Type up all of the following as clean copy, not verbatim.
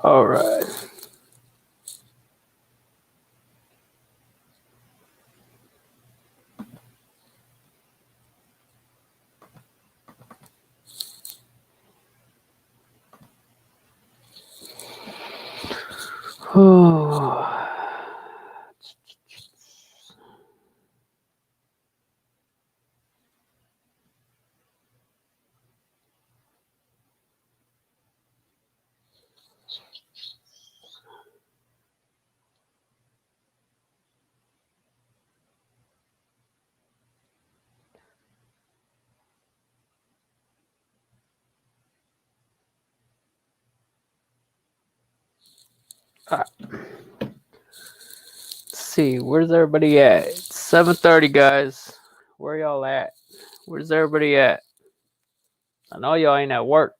All right. Oh. Let's see, where's everybody at? It's 7:30, guys. Where y'all at? Where's everybody at? I know y'all ain't at work.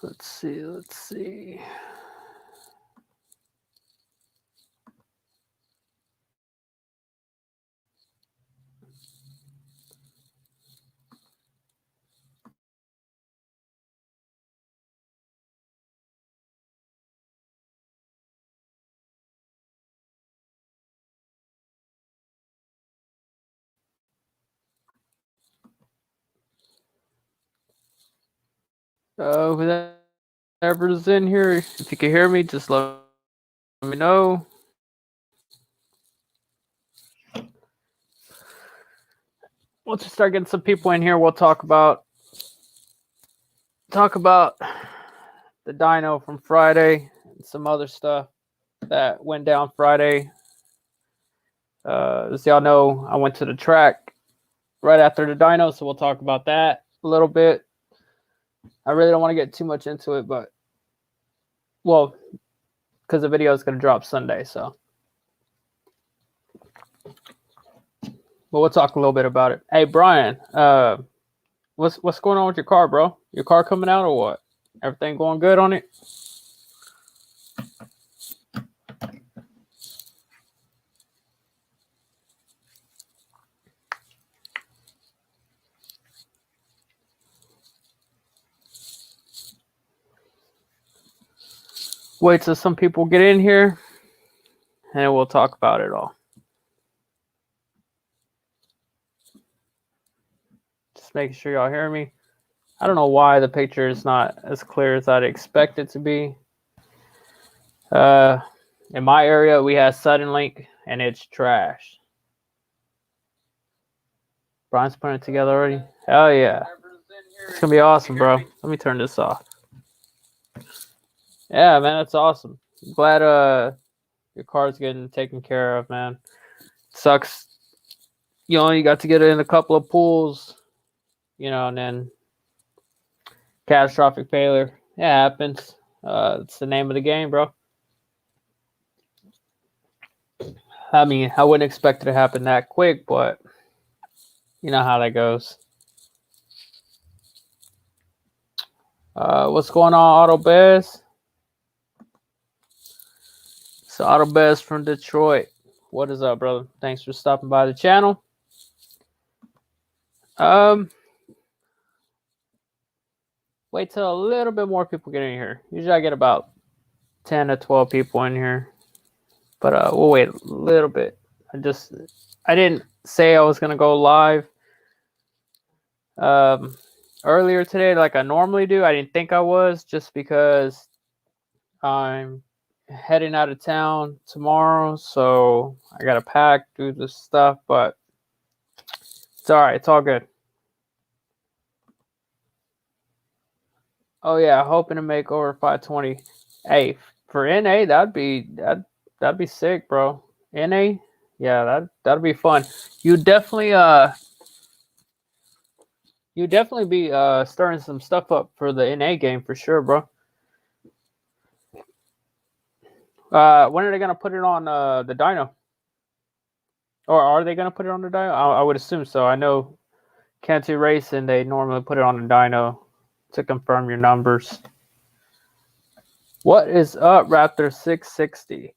Let's see. Whoever's in here, if you can hear me, just let me know. Once we start getting some people in here, we'll talk about the dyno from Friday and some other stuff that went down Friday. As y'all know, I went to the track right after the dyno, so we'll talk about that a little bit. I really don't want to get too much into it, but well, because the video is going to drop Sunday, so. But we'll talk a little bit about it. Hey, Brian, what's going on with your car, bro? Your car coming out or what? Everything going good on it? Wait till some people get in here, and we'll talk about it all. Just making sure y'all hear me. I don't know why the picture is not as clear as I'd expect it to be. In my area, we have Suddenlink, and it's trash. Brian's putting it together already? Hell yeah. It's going to be awesome, bro. Let me turn this off. Yeah, man, that's awesome. Glad your car's getting taken care of, man. Sucks. You only got to get it in a couple of pools, and then catastrophic failure. It happens. It's the name of the game, bro. I mean, I wouldn't expect it to happen that quick, but you know how that goes. What's going on, AutoBez? So AutoBez from Detroit. What is up, brother? Thanks for stopping by the channel. Wait till a little bit more people get in here. Usually I get about 10 to 12 people in here. But we'll wait a little bit. I didn't say I was going to go live earlier today like I normally do. I didn't think I was, just because I'm heading out of town tomorrow. So I got to pack, do this stuff. But it's all right. It's all good. Oh yeah, hoping to make over 520. Hey, for NA, that'd be sick, bro. NA, yeah, that'd be fun. You definitely you definitely be stirring some stuff up for the NA game for sure, bro. When are they gonna put it on the dyno? Or are they gonna put it on the dyno? I would assume so. I know Cantu Racing, they normally put it on the dyno to confirm your numbers. What is up, Raptor 660?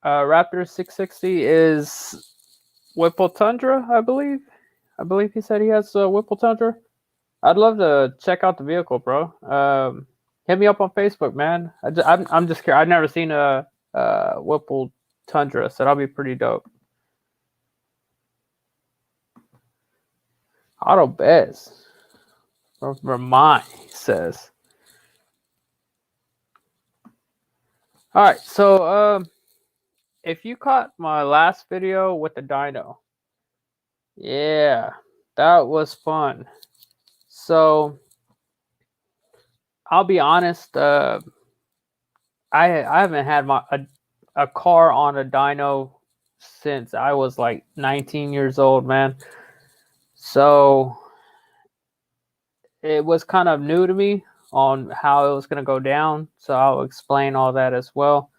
Raptor 660 is Whipple Tundra, I believe. I believe he said he has a Whipple Tundra. I'd love to check out the vehicle, bro. Hit me up on Facebook, man. I'm just curious. I've never seen a Whipple Tundra, so that'll be pretty dope. Auto Bez. Vermont says. All right, so if you caught my last video with the dyno, yeah, that was fun. So I'll be honest, I haven't had a car on a dyno since I was like 19 years old, man. So it was kind of new to me on how it was going to go down. So I'll explain all that as well.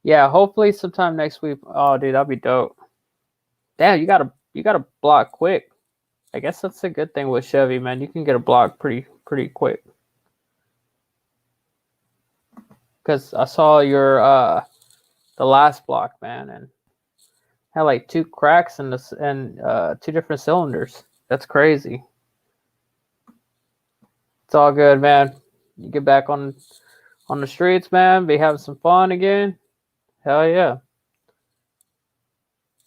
Yeah, hopefully sometime next week. Oh, dude, that'd be dope. Damn, you got a block quick. I guess that's a good thing with Chevy, man. You can get a block pretty quick. Because I saw your the last block, man, and had like 2 cracks in this and 2 different cylinders. That's crazy. It's all good, man. You get back on the streets, man. Be having some fun again. Hell yeah.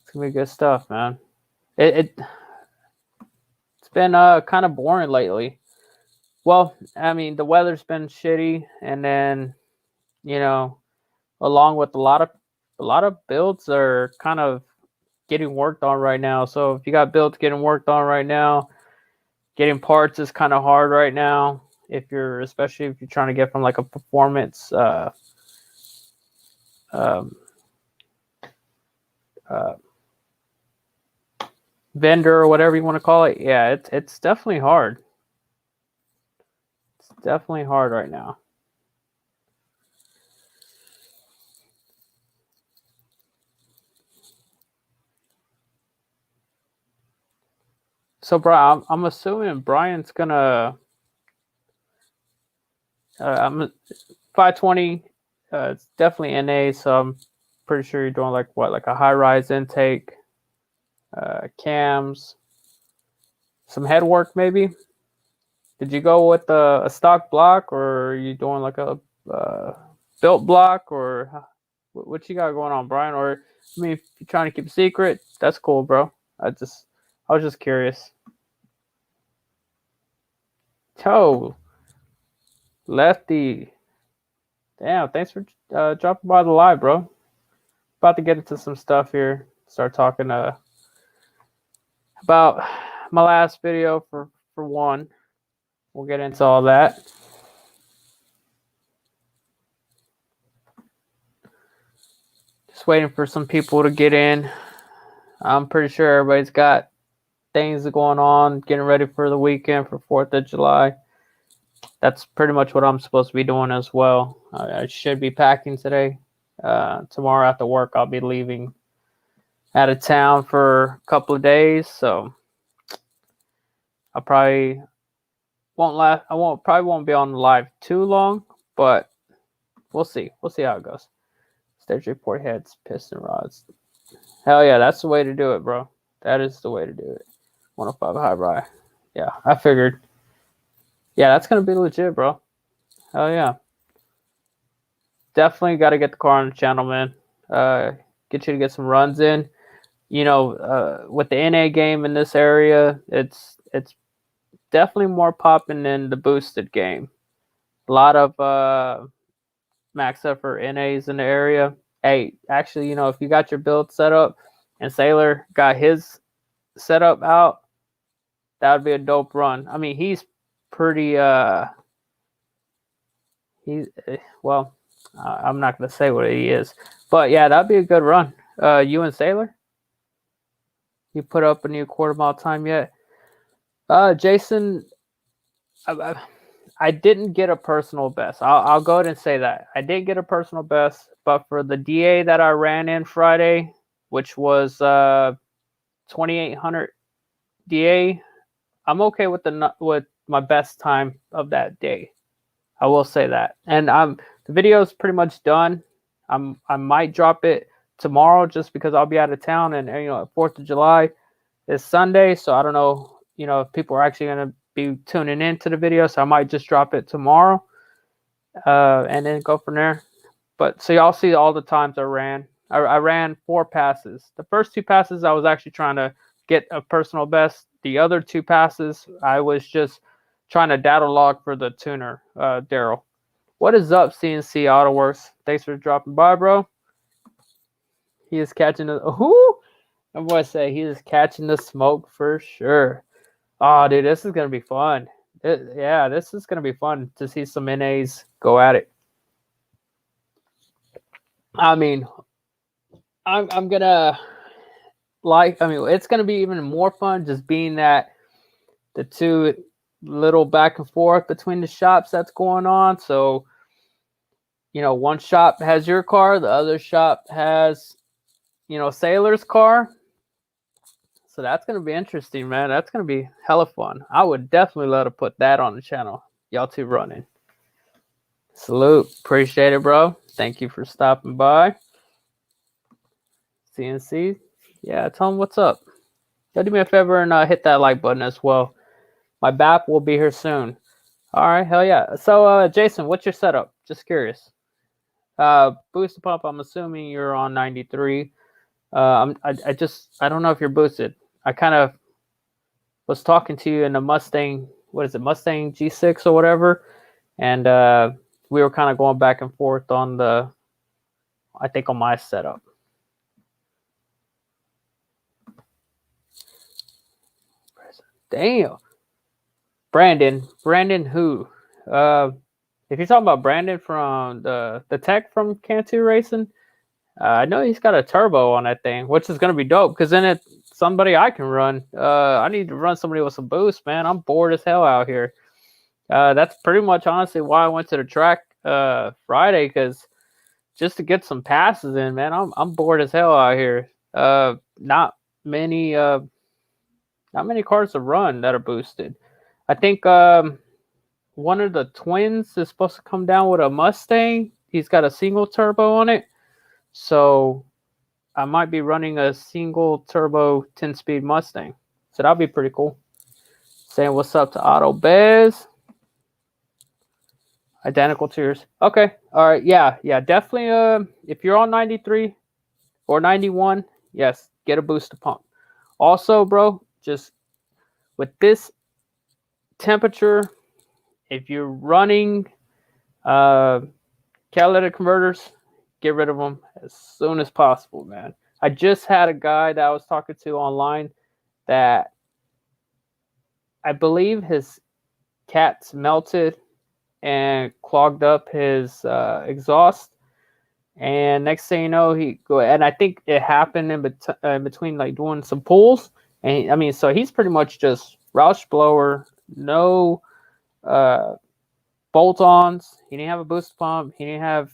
It's gonna be good stuff, man. It's been kind of boring lately. Well, I mean, the weather's been shitty, and then along with a lot of builds are kind of getting worked on right now. So if you got builds getting worked on right now, getting parts is kind of hard right now. Especially if you're trying to get from like a performance vendor or whatever you want to call it. Yeah, it's definitely hard. It's definitely hard right now. So, bro, I'm assuming Brian's gonna. I'm 520. It's definitely NA, so I'm pretty sure you're doing like a high rise intake, cams, some head work maybe. Did you go with a stock block, or are you doing like a built block, or what you got going on, Brian? Or I mean, if you're trying to keep a secret, that's cool, bro. I was just curious. Toe, Lefty. Damn, thanks for dropping by the live, bro. About to get into some stuff here. Start talking about my last video for one. We'll get into all that. Just waiting for some people to get in. I'm pretty sure everybody's got things going on, getting ready for the weekend for 4th of July. That's pretty much what I'm supposed to be doing as well. I should be packing today. Tomorrow after work, I'll be leaving out of town for a couple of days, so I probably won't be on live too long, but we'll see. We'll see how it goes. Stage report heads, piston rods. Hell yeah, that's the way to do it, bro. That is the way to do it. 105 high rye. Yeah, I figured. Yeah, that's gonna be legit, bro. Hell yeah. Definitely got to get the car on the channel, man. Get you to get some runs in. With the NA game in this area, it's definitely more popping than the boosted game. A lot of max effort NAs in the area. Hey, actually, if you got your build set up and Sailor got his setup out, that would be a dope run. I mean, he's pretty He's well, I'm not gonna say what he is, but yeah, that'd be a good run. You and Sailor, you put up a new quarter mile time yet? Jason, I didn't get a personal best. I'll go ahead and say that I did get a personal best, but for the DA that I ran in Friday, which was 2800 DA, I'm okay with with my best time of that day. I will say that, and the video is pretty much done. I might drop it tomorrow just because I'll be out of town, and 4th of July is Sunday, so I don't know if people are actually gonna be tuning into the video, so I might just drop it tomorrow, and then go from there. But so y'all see all the times I ran. I ran 4 passes. The first 2 passes I was actually trying to get a personal best. The other 2 passes I was just trying to data log for the tuner, Daryl. What is up, CNC AutoWorks? Thanks for dropping by, bro. He is catching the I'm gonna say he is catching the smoke for sure. Oh, dude, this is gonna be fun. Yeah, this is gonna be fun to see some NAs go at it. I mean, I'm gonna it's gonna be even more fun just being that the 2 little back and forth between the shops that's going on. So, one shop has your car, the other shop has, Sailor's car. So that's going to be interesting, man. That's going to be hella fun. I would definitely love to put that on the channel. Y'all 2 running. Salute. Appreciate it, bro. Thank you for stopping by. CNC. Yeah, tell them what's up. Y'all do me a favor and hit that like button as well. My BAP will be here soon. All right, hell yeah. So, Jason, what's your setup? Just curious. Booster pump, I'm assuming you're on 93. I don't know if you're boosted. I kind of was talking to you in the Mustang, Mustang G6 or whatever, and we were kind of going back and forth on on my setup. Damn. Brandon who? If you're talking about Brandon from the tech from Cantu Racing, I know he's got a turbo on that thing, which is going to be dope because then it's somebody I can run. I need to run somebody with some boost, man. I'm bored as hell out here. That's pretty much honestly why I went to the track Friday, because just to get some passes in, man. I'm bored as hell out here. Not many cars to run that are boosted. I think one of the twins is supposed to come down with a Mustang. He's got a single turbo on it. So I might be running a single turbo 10-speed Mustang. So that'll be pretty cool. Saying what's up to Otto Bez. Identical to yours. Okay. All right. Yeah. Definitely. If you're on 93 or 91, yes, get a booster pump. Also, bro, just with this temperature, if you're running catalytic converters, get rid of them as soon as possible, man. I just had a guy that I was talking to online that I believe his cats melted and clogged up his exhaust. And next thing you know, and I think it happened in between like doing some pulls. And so he's pretty much just Roush blower, no bolt-ons. He didn't have a boost pump. He didn't have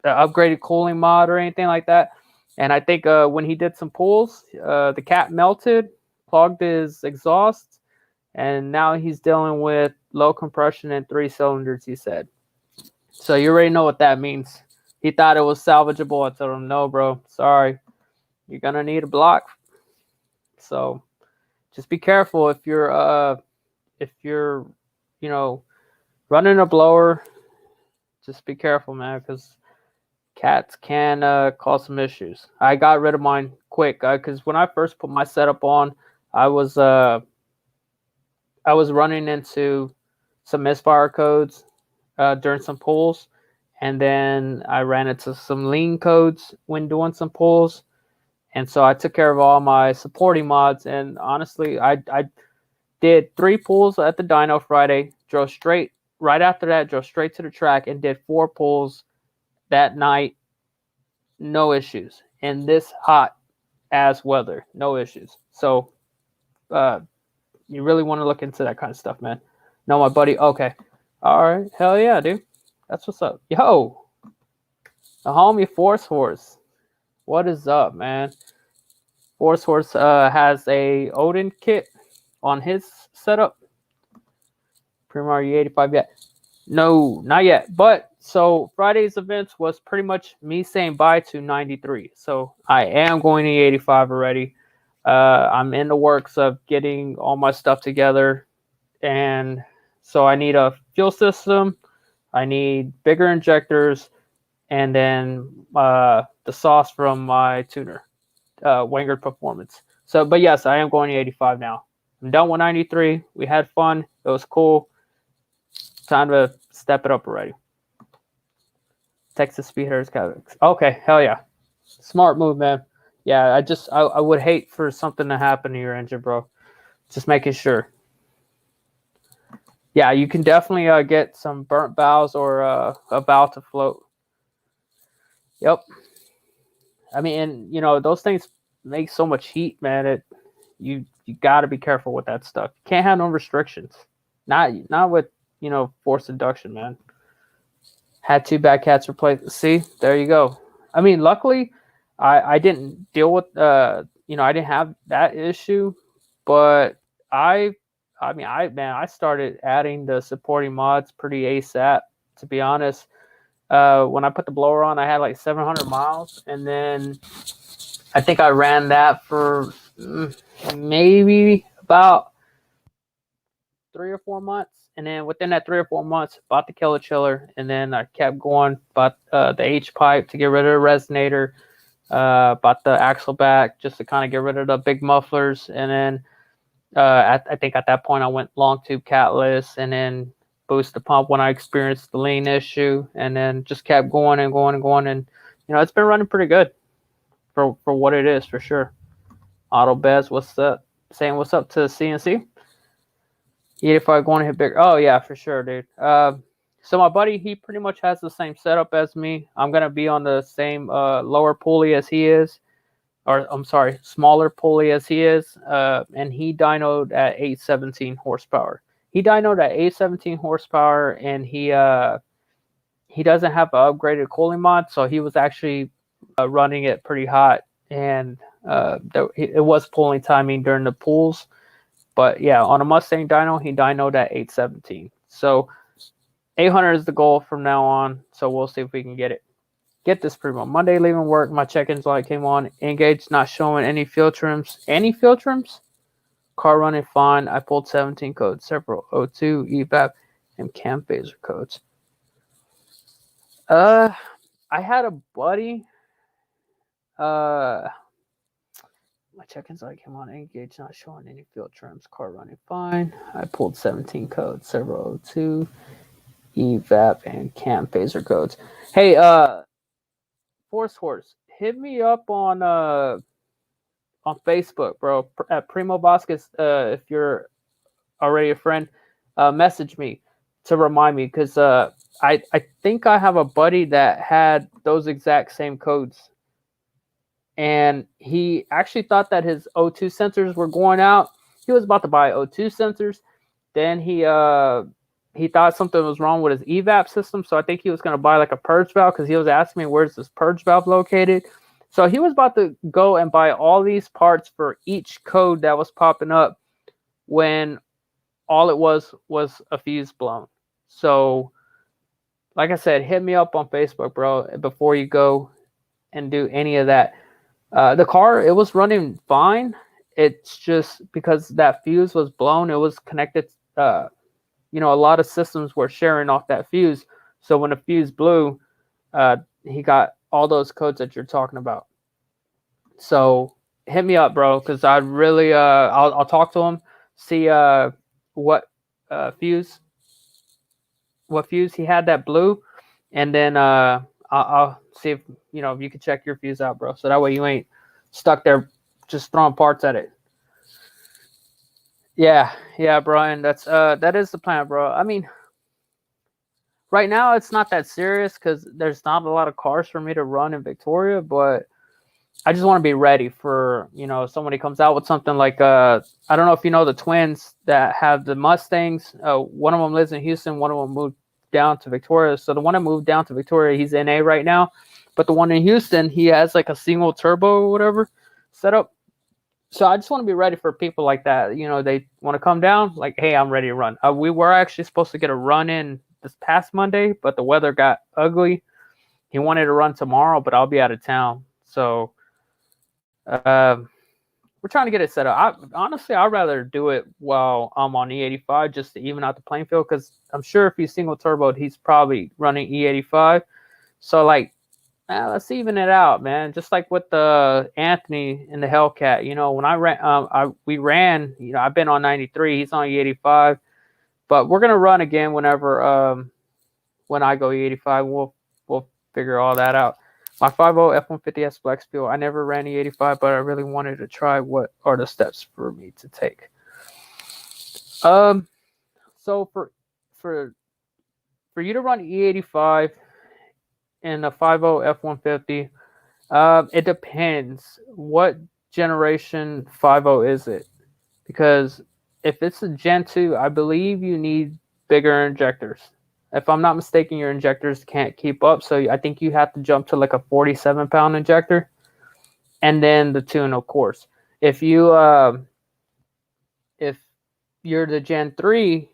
upgraded cooling mod or anything like that. And I think when he did some pulls, the cat melted, clogged his exhaust, and now he's dealing with low compression and 3 cylinders, he said. So you already know what that means. He thought it was salvageable. I told him, no, bro, sorry. You're going to need a block. So just be careful if you're running a blower. Just be careful, man, because cats can cause some issues. I got rid of mine quick because when I first put my setup on, I was running into some misfire codes during some pulls, and then I ran into some lean codes when doing some pulls, and so I took care of all my supporting mods. And honestly, I did 3 pulls at the dyno Friday, drove straight right after that, drove straight to the track and did 4 pulls that night. No issues. In this hot ass weather, no issues. So, you really want to look into that kind of stuff, man. No, my buddy. Okay. All right. Hell yeah, dude. That's what's up. Yo, the homie Force Horse. What is up, man? Force Horse has a Odin kit on his setup. Primo, are you 85 yet? No, not yet. But so Friday's events was pretty much me saying bye to 93. So I am going to 85 already. I'm in the works of getting all my stuff together. And so I need a fuel system. I need bigger injectors. And then the sauce from my tuner, Wenger Performance. So, but yes, I am going to 85 now. I'm done with 93. We had fun. It was cool. Time to step it up already. Texas Speedheaders Catholics. Okay, hell yeah. Smart move, man. Yeah, I would hate for something to happen to your engine, bro. Just making sure. Yeah, you can definitely get some burnt valves or a valve to float. Yep. I mean, and you know, those things make so much heat, man. You got to be careful with that stuff. You can't have no restrictions. Not with, you know, forced induction, man. Had 2 bad cats replaced. See, there you go. I mean, luckily, I didn't deal with you know, I didn't have that issue, but I started adding the supporting mods pretty ASAP. To be honest, when I put the blower on, I had like 700 miles, and then I think I ran that for maybe about 3 or 4 months. And then within that 3 or 4 months, bought the killer chiller, and then I kept going. Bought the H pipe to get rid of the resonator. Bought the axle back just to kind of get rid of the big mufflers, and then I think at that point I went long tube catless, and then boost the pump when I experienced the lean issue, and then just kept going and going and going, and you know, it's been running pretty good for what it is, for sure. Auto Bez, what's up? Saying what's up to CNC. 85 going to hit bigger. Oh yeah, for sure, dude. So my buddy, he pretty much has the same setup as me. I'm gonna be on the same lower pulley as he is, or I'm sorry, smaller pulley as he is. And he dynoed at 817 horsepower. He dynoed at 817 horsepower, and he doesn't have an upgraded cooling mod, so he was actually running it pretty hot, and it was pulling timing during the pulls. But yeah, on a Mustang dyno, he dynoed at 817. So 800 is the goal from now on. So we'll see if we can get it. Get this Primo. Monday leaving work, my check-ins light came on. Engage not showing any field trims. Any field trims? Car running fine. I pulled 17 codes, several O2, EVAP, and cam phaser codes. I had a buddy. My check-ins light came on. Engage not showing any field trims. Car running fine. I pulled 17 codes, several O2, EVAP, and cam phaser codes. Hey, Force Horse, hit me up on Facebook, bro. At Primo Vasquez, if you're already a friend, message me to remind me, because I think I have a buddy that had those exact same codes. And he actually thought that his O2 sensors were going out. He was about to buy O2 sensors. Then he thought something was wrong with his EVAP system. So I think he was going to buy like a purge valve, because he was asking me, where's this purge valve located? So he was about to go and buy all these parts for each code that was popping up, when all it was a fuse blown. So like I said, hit me up on Facebook, bro, before you go and do any of that. The car, it was running fine. It's just because that fuse was blown, it was connected. You know, a lot of systems were sharing off that fuse. So when the fuse blew, he got all those codes that you're talking about. So hit me up, bro, because I really, I'll talk to him, see what fuse he had that blew, and then I'll see if, you know, if you can check your fuse out, bro. So that way you ain't stuck there just throwing parts at it. Yeah, bro. And that is the plan, bro. I mean, right now it's not that serious because there's not a lot of cars for me to run in Victoria, but I just want to be ready for, if somebody comes out with something like, I don't know if you know the twins that have the Mustangs. One of them lives in Houston. One of them moved down to Victoria. So the one that moved down to Victoria, he's NA right now. But the one in Houston, he has like a single turbo or whatever set up. So I just want to be ready for people like that. They want to come down like, hey, I'm ready to run. We were actually supposed to get a run in this past Monday, but the weather got ugly. He wanted to run tomorrow, but I'll be out of town. So we're trying to get it set up. Honestly, I'd rather do it while I'm on E85 just to even out the playing field, because I'm sure if he's single turboed, he's probably running E85. So like, let's even it out, man. Just like with the Anthony and the Hellcat, when I ran, we ran. I've been on 93. He's on E85, but we're gonna run again whenever when I go E85. We'll figure all that out. My 5.0 F-150S Flex Fuel, I never ran E85, but I really wanted to try what are the steps for me to take. So for you to run E85 in a 5.0 F-150, it depends what generation 5.0 is it, because if it's a Gen 2, I believe you need bigger injectors. If I'm not mistaken, your injectors can't keep up. So I think you have to jump to like a 47-pound injector, and then the tune, of course. If you're the Gen 3,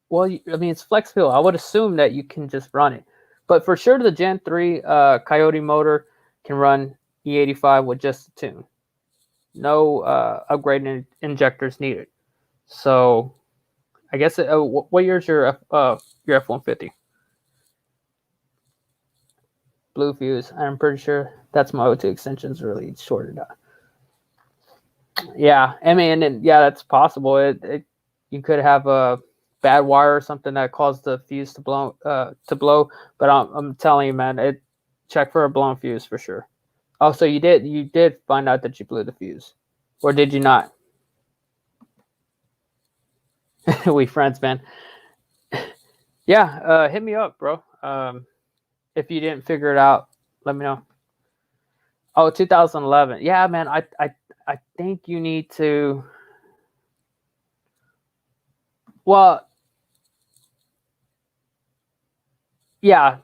well, it's flex fuel. I would assume that you can just run it. But for sure, the Gen 3 Coyote motor can run E85 with just the tune. No upgraded injectors needed. So I guess what year's your F-150? Blue fuse. I'm pretty sure that's my O2 extensions really shorted out. Yeah, that's possible. You could have a bad wire or something that caused the fuse to blow. But I'm telling you, man, check for a blown fuse for sure. Oh, so you did find out that you blew the fuse, or did you not? We friends, man. Yeah, hit me up, bro. If you didn't figure it out, let me know. Oh, 2011. Yeah, man. I think you need to. Well, yeah.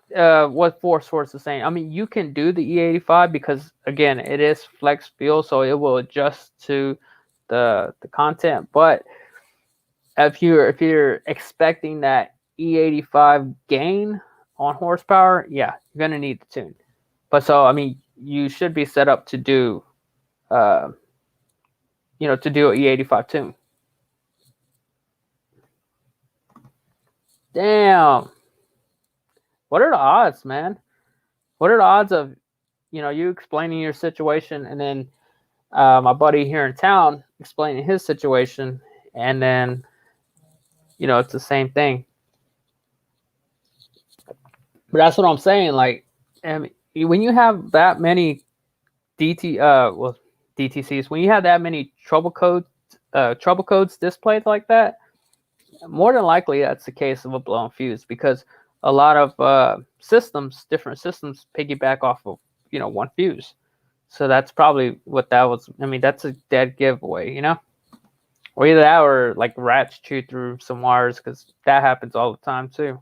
What Force Source is saying. You can do the E85 because again, it is flex fuel, so it will adjust to the content. But if you're expecting that E85 gain on horsepower, yeah, you're gonna need the tune. But so you should be set up to do, to do an E85 tune. Damn. What are the odds, man? What are the odds of, you explaining your situation and then my buddy here in town explaining his situation, and then, it's the same thing. But that's what I'm saying. Like, when you have that many DTCs, when you have that many trouble codes displayed like that, more than likely that's the case of a blown fuse, because a lot of different systems piggyback off of one fuse. So that's probably what that was. That's a dead giveaway, or either that or like rats chew through some wires, because that happens all the time too.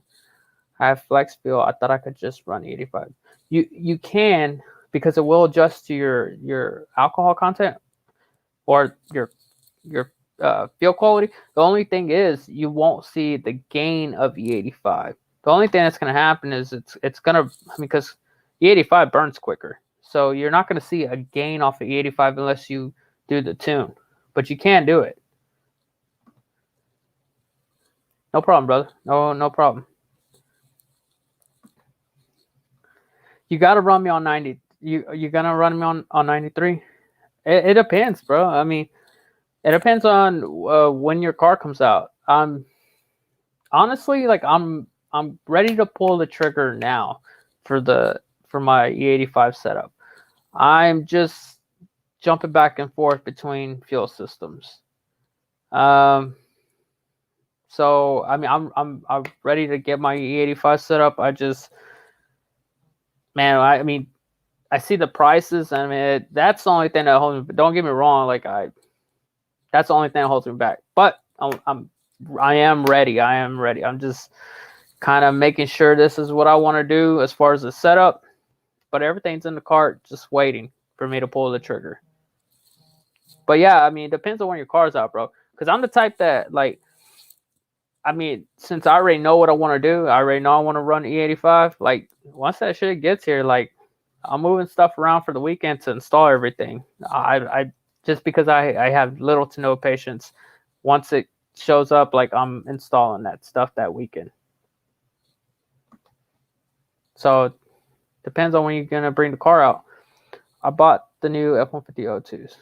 I have flex fuel. I thought I could just run 85. You can, because it will adjust to your alcohol content or your fuel quality. The only thing is you won't see the gain of E85. The only thing that's going to happen is it's going to, because E85 burns quicker. So you're not going to see a gain off of E85 unless you do the tune. But you can do it. No problem, brother. No problem. You got to run me on 90. You going to run me on 93? It depends, bro. It depends on when your car comes out. Honestly, like I'm ready to pull the trigger now for my E85 setup. I'm just jumping back and forth between fuel systems. So I mean, I'm ready to get my E85 set up. I just, man, I mean, I see the prices. I mean, that's the only thing that holds me. But don't get me wrong, like that's the only thing that holds me back. But I am ready. I am ready. I'm just kind of making sure this is what I want to do as far as the setup. But everything's in the cart, just waiting for me to pull the trigger. But yeah, I mean, it depends on when your car's out, bro. Because I'm the type that, like, I mean, since I already know what I want to do, I already know I want to run E85. Like, once that shit gets here, like, I'm moving stuff around for the weekend to install everything. I just because I have little to no patience. Once it shows up, like, I'm installing that stuff that weekend. So depends on when you're gonna bring the car out. I bought the new F-150 O2s.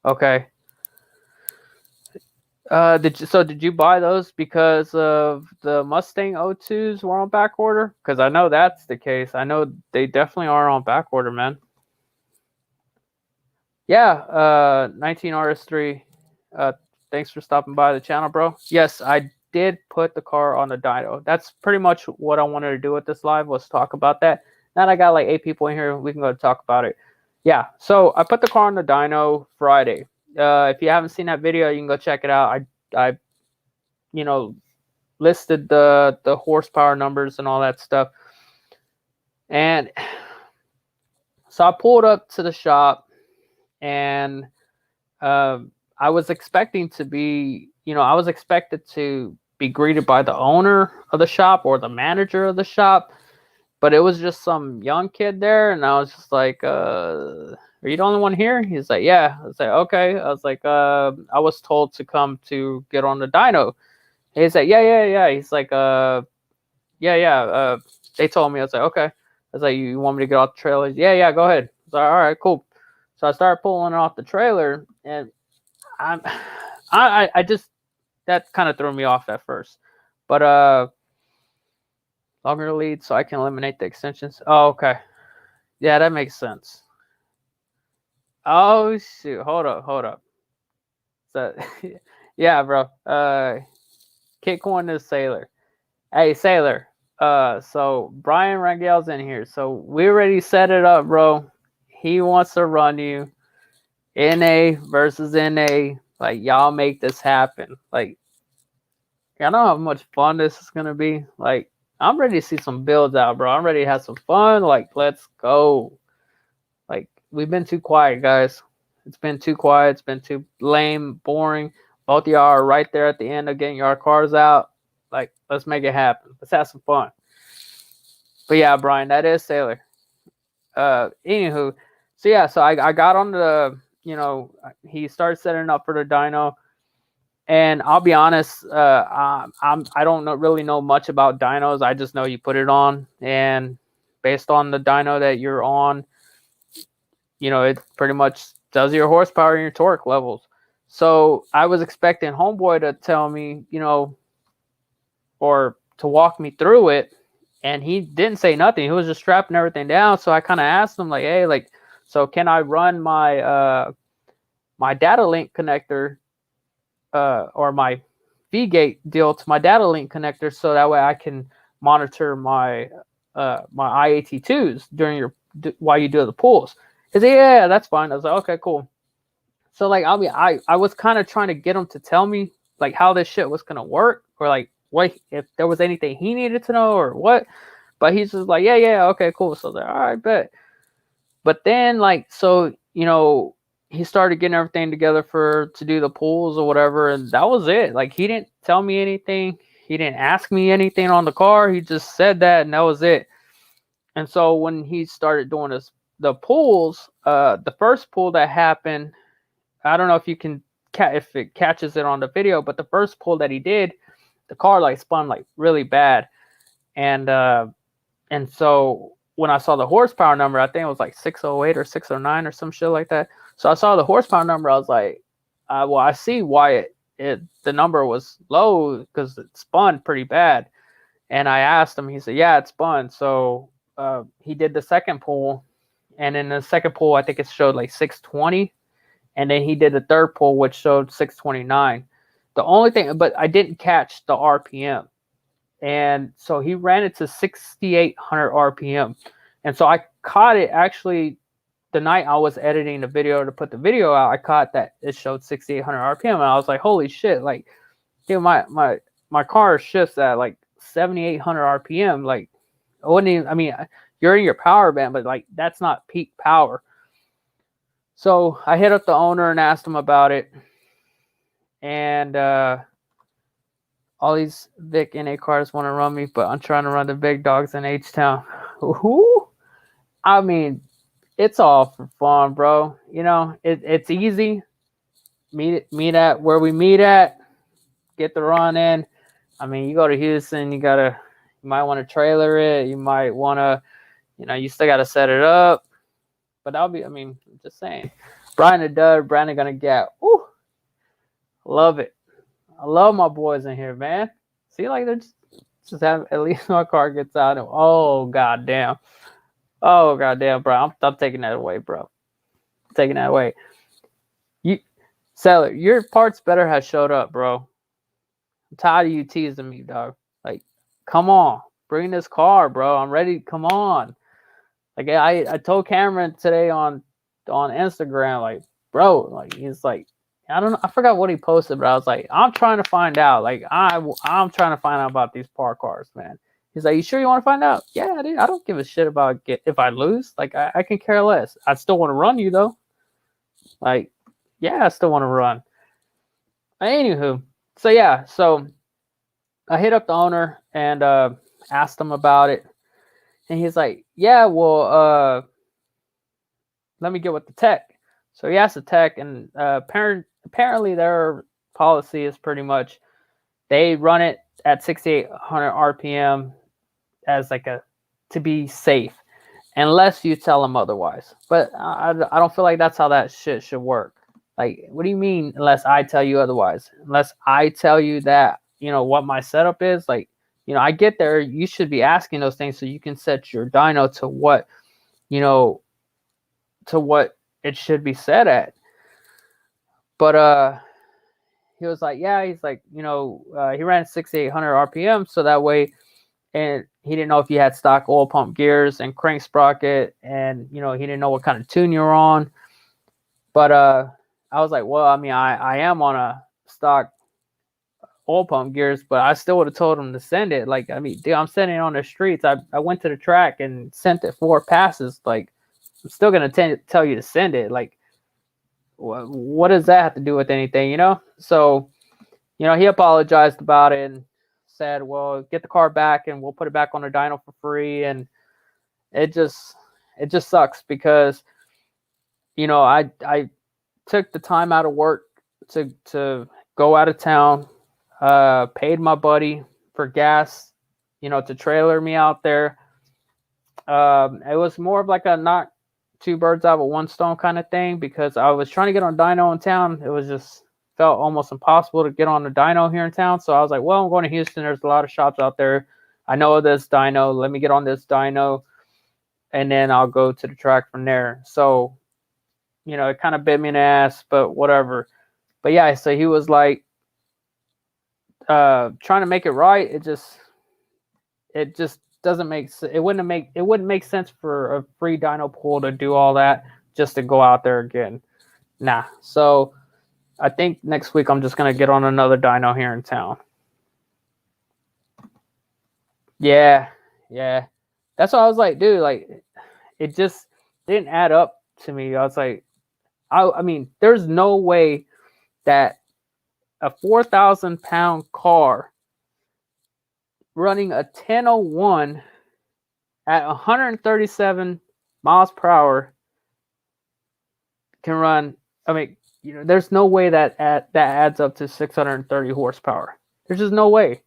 Okay. Did you buy those because of the Mustang O2s were on back order? Because I know that's the case. I know they definitely are on back order, man. Yeah, 19 RS3. Thanks for stopping by the channel, bro. Yes, I did put the car on the dyno. That's pretty much what I wanted to do with this live, was talk about that. Now that I got like 8 people in here, we can go talk about it. Yeah, so I put the car on the dyno Friday. If you haven't seen that video, you can go check it out. I you know, listed the horsepower numbers and all that stuff. And so I pulled up to the shop, and I was expecting to be, I was expected to be greeted by the owner of the shop or the manager of the shop, but it was just some young kid there, and I was just like, are you the only one here? He's like, yeah. I was like, okay. I was like, I was told to come to get on the dyno. He's like, yeah. He's like, yeah. They told me. I was like, okay. I was like, you want me to get off the trailer? Yeah, go ahead. I was like, all right, cool. So I started pulling off the trailer, and I just, that kind of threw me off at first. But longer lead so I can eliminate the extensions. Oh, okay. Yeah, that makes sense. Oh shoot. Hold up. So yeah, bro. Kitcoin is Sailor. Hey, Sailor. So Brian Rangel's in here. So we already set it up, bro. He wants to run you NA versus NA. Like, y'all make this happen. Like, I know how much fun this is gonna be. Like, I'm ready to see some builds out, bro. I'm ready to have some fun. Like, let's go. Like, we've been too quiet, guys. It's been too quiet. It's been too lame, boring. Both of y'all are right there at the end of getting your cars out. Like, let's make it happen. Let's have some fun. But yeah, Brian, that is Sailor. Anywho, so yeah, so I got on the, he started setting up for the dyno, and I'll be honest, I don't really know much about dynos. I just know you put it on, and based on the dyno that you're on, it pretty much tells your horsepower and your torque levels. So I was expecting Homeboy to tell me, or to walk me through it, and he didn't say nothing. He was just strapping everything down. So I kind of asked him, like, hey, like, so can I run my my data link connector or my V-Gate deal to my data link connector, so that way I can monitor my my IAT2s while you do the pulls? He said, yeah, that's fine. I was like, okay, cool. So like, I was kind of trying to get him to tell me like how this shit was gonna work, or like what, if there was anything he needed to know or what. But he's just like, yeah, okay, cool. So they're all right, bet. But then like, so he started getting everything together to do the pulls or whatever, and that was it. Like, he didn't tell me anything. He didn't ask me anything on the car. He just said that, and that was it. And so when he started doing the pulls, the first pull that happened, I don't know if you can if it catches it on the video, but the first pull that he did, the car like spun like really bad, and so when I saw the horsepower number, I think it was like 608 or 609 or some shit like that. So I saw the horsepower number. I was like, well, I see why the number was low, because it spun pretty bad. And I asked him. He said, yeah, it spun. So he did the second pull, and in the second pull, I think it showed like 620. And then he did the third pull, which showed 629. The only thing, but I didn't catch the RPM. And so he ran it to 6,800 RPM. And so I caught it actually the night I was editing the video to put the video out. I caught that it showed 6,800 RPM. And I was like, holy shit. Like, dude, my car shifts at like 7,800 RPM. Like, I wouldn't even, I mean, you're in your power band, but like, that's not peak power. So I hit up the owner and asked him about it. And, all these Vic NA cars want to run me, but I'm trying to run the big dogs in H-Town. Ooh, I mean, it's all for fun, bro. You know, it's easy. Meet at where we meet at. Get the run in. I mean, you go to Houston, you might want to trailer it. You might want to, you still got to set it up. But I mean, just saying. Brian the Dud, Brandon gonna get. Ooh, love it. I love my boys in here, man. See, like they're just have at least my car gets out. And, oh goddamn, bro. I'm taking that away, bro. I'm taking that away. Seller, your parts better have showed up, bro. I'm tired of you teasing me, dog. Like, come on, bring this car, bro. I'm ready. Come on. Like I told Cameron today on Instagram, like, bro, like he's like, I don't know, I forgot what he posted, but I was like, I'm trying to find out. Like I'm trying to find out about these park cars, man. He's like, you sure you want to find out? Yeah, dude. I don't give a shit about if I lose. Like I can care less. I still want to run you though. Like, yeah, I still want to run. Anywho, so yeah, so I hit up the owner and asked him about it. And he's like, yeah, well, let me get with the tech. So he asked the tech, and apparently their policy is pretty much they run it at 6,800 RPM as like to be safe, unless you tell them otherwise. But I don't feel like that's how that shit should work. Like, what do you mean unless I tell you otherwise? Unless I tell you that, what my setup is, like, I get there, you should be asking those things so you can set your dyno to what, to what it should be set at. But he was like, yeah, he's like, he ran 6,800 RPM so that way, and he didn't know if you had stock oil pump gears and crank sprocket, and he didn't know what kind of tune you're on. But I was like, well, I mean, I am on a stock oil pump gears, but I still would have told him to send it. Like, I mean, dude, I'm sending it on the streets. I went to the track and sent it 4 passes. Like, I'm still gonna tell you to send it. Like, what does that have to do with anything, So, he apologized about it and said, well, get the car back and we'll put it back on the dyno for free. And it just sucks because, I took the time out of work to go out of town, paid my buddy for gas, to trailer me out there. It was more of like a knock 2 birds out with 1 stone kind of thing because I was trying to get on dyno in town. It was just felt almost impossible to get on the dyno here in town. So I was like, well, I'm going to Houston. There's a lot of shops out there. I know this dyno. Let me get on this dyno, and then I'll go to the track from there. So, it kind of bit me in the ass, but whatever. But yeah, so he was like trying to make it right. It just doesn't make it wouldn't make sense for a free dyno pool to do all that just to go out there again. Nah. So I think next week I'm just gonna get on another dyno here in town. Yeah. That's what I was like, dude. Like, it just didn't add up to me. I was like, I mean, there's no way that a 4,000-pound car running a 1001 at 137 miles per hour can run. I mean, there's no way that adds up to 630 horsepower. There's just no way.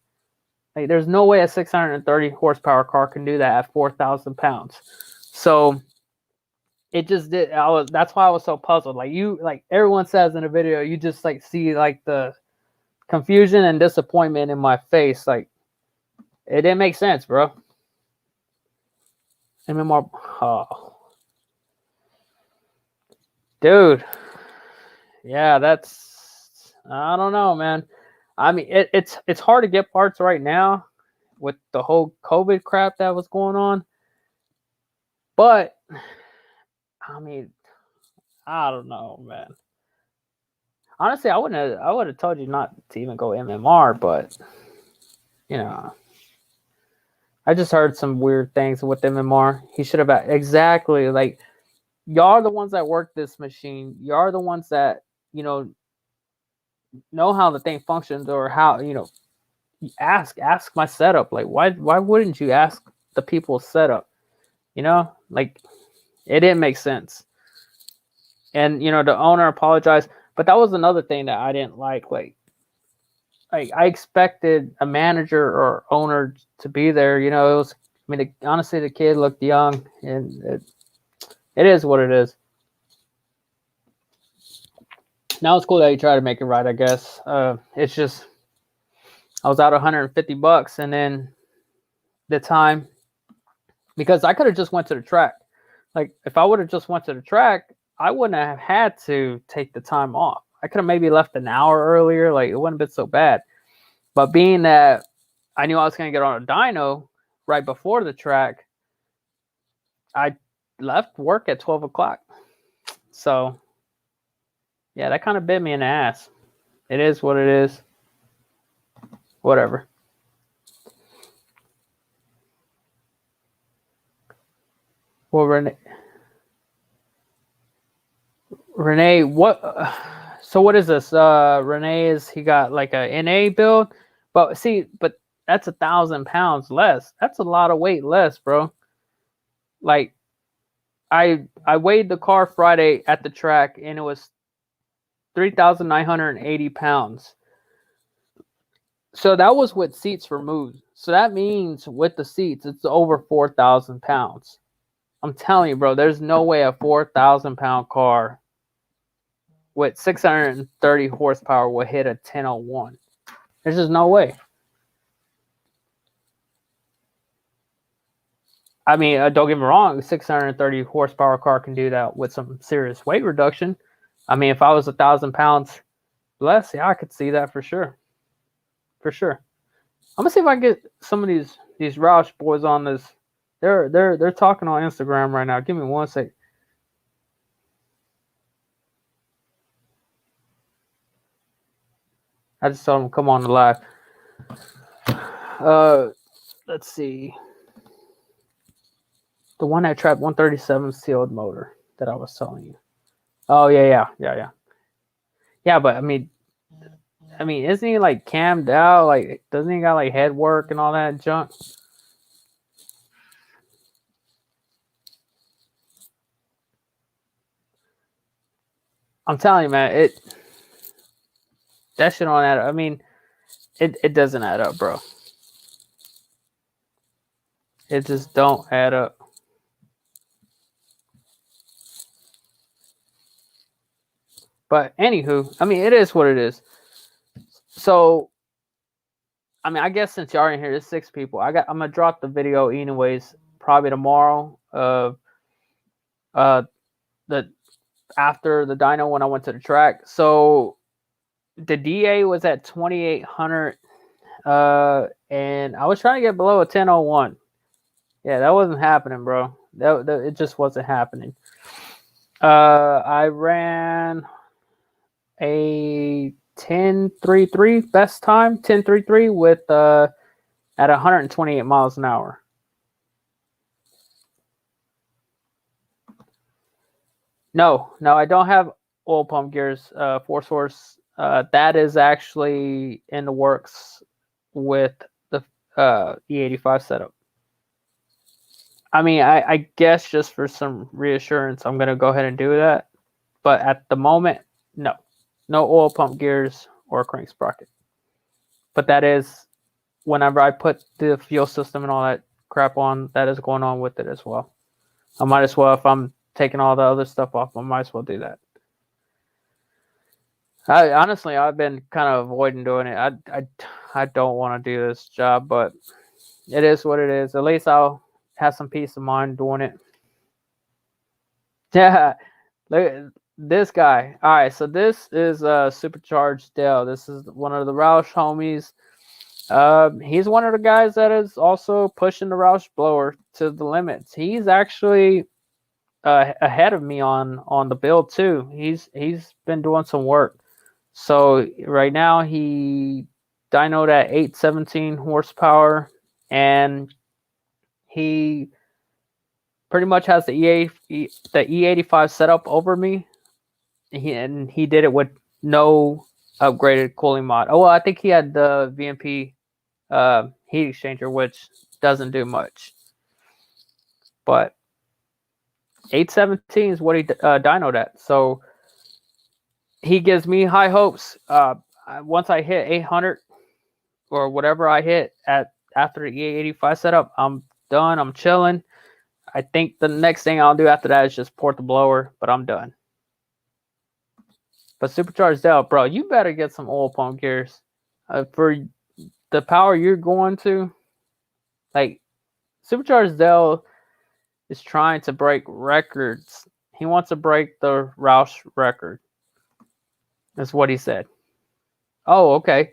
Like, there's no way a 630 horsepower car can do that at 4,000 pounds. So it just did. That's why I was so puzzled. Like everyone says in the video, you just like see like the confusion and disappointment in my face. Like, it didn't make sense, bro. MMR, oh, dude. Yeah, I don't know, man. I mean, it's hard to get parts right now with the whole COVID crap that was going on. But I mean, I don't know, man. Honestly, I would have told you not to even go MMR, but you know, I just heard some weird things with MMR. He should have exactly like y'all are the ones that work this machine. Y'all are the ones that know how the thing functions or how ask my setup. Like why wouldn't you ask the people's setup? Like it didn't make sense. And the owner apologized, but that was another thing that I didn't like. Like I expected a manager or owner to be there. It was. I mean, honestly, the kid looked young, and it is what it is. Now it's cool that you try to make it right. I guess it's just I was out $150, and then the time because I could have just went to the track. Like if I would have just went to the track, I wouldn't have had to take the time off. I could have maybe left an hour earlier. Like it wouldn't have been so bad. But being that I knew I was going to get on a dyno right before the track, I left work at 12 o'clock. So, yeah, that kind of bit me in the ass. It is what it is. Whatever. Well, Renee, what? So what is this? Renee he got like a NA build, but that's 1,000 pounds less. That's a lot of weight less, bro. Like, I weighed the car Friday at the track and it was 3,980 pounds. So that was with seats removed. So that means with the seats, it's over 4,000 pounds. I'm telling you, bro, there's no way a 4,000-pound car with 630 horsepower will hit a 1001. There's just no way. I mean, don't get me wrong, a 630 horsepower car can do that with some serious weight reduction. I mean, if I was 1,000 pounds less, yeah, I could see that for sure. For sure. I'm gonna see if I can get some of these Roush boys on this. They're talking on Instagram right now. Give me 1 sec. I just told them come on the live. Let's see. The one that trapped 137 sealed motor that I was telling you. Oh yeah. Yeah, but I mean, isn't he like cammed out? Like, doesn't he got like head work and all that junk? I'm telling you, man, that shit don't add up. I mean, it doesn't add up, bro. It just don't add up. But anywho, I mean, it is what it is. So, I mean, I guess since y'all are in here, there's 6 people. I'm gonna drop the video anyways, probably tomorrow. The after the dyno when I went to the track. So the DA was at 2,800, and I was trying to get below a 1001. Yeah, that wasn't happening, bro. That it just wasn't happening. I ran a 10.33 best time, 10.33 with at 128 miles an hour. No, I don't have oil pump gears, 4-source. That is actually in the works with the E85 setup. I mean, I guess just for some reassurance, I'm going to go ahead and do that. But at the moment, no oil pump gears or crank sprocket. But that is, whenever I put the fuel system and all that crap on, that is going on with it as well. I might as well, if I'm taking all the other stuff off, I might as well do that. I've been kind of avoiding doing it. I don't want to do this job, but it is what it is. At least I'll have some peace of mind doing it. Yeah, This guy. All right, so this is Supercharged Dale. This is one of the Roush homies. He's one of the guys that is also pushing the Roush blower to the limits. He's actually ahead of me on the build too. He's been doing some work. So right now he dynoed at 817 horsepower, and he pretty much has the E85 set up over me. He did it with no upgraded cooling mod. Oh well, I think he had the VMP heat exchanger, which doesn't do much. But 817 is what he dynoed at. So he gives me high hopes. Once I hit 800 or whatever I hit at after the E85 setup, I'm done. I'm chilling. I think the next thing I'll do after that is just port the blower, but I'm done. But Supercharged Dell, bro, you better get some oil pump gears. For the power you're going to, like, Supercharged Dell is trying to break records. He wants to break the Roush record. That's what he said. Oh, okay.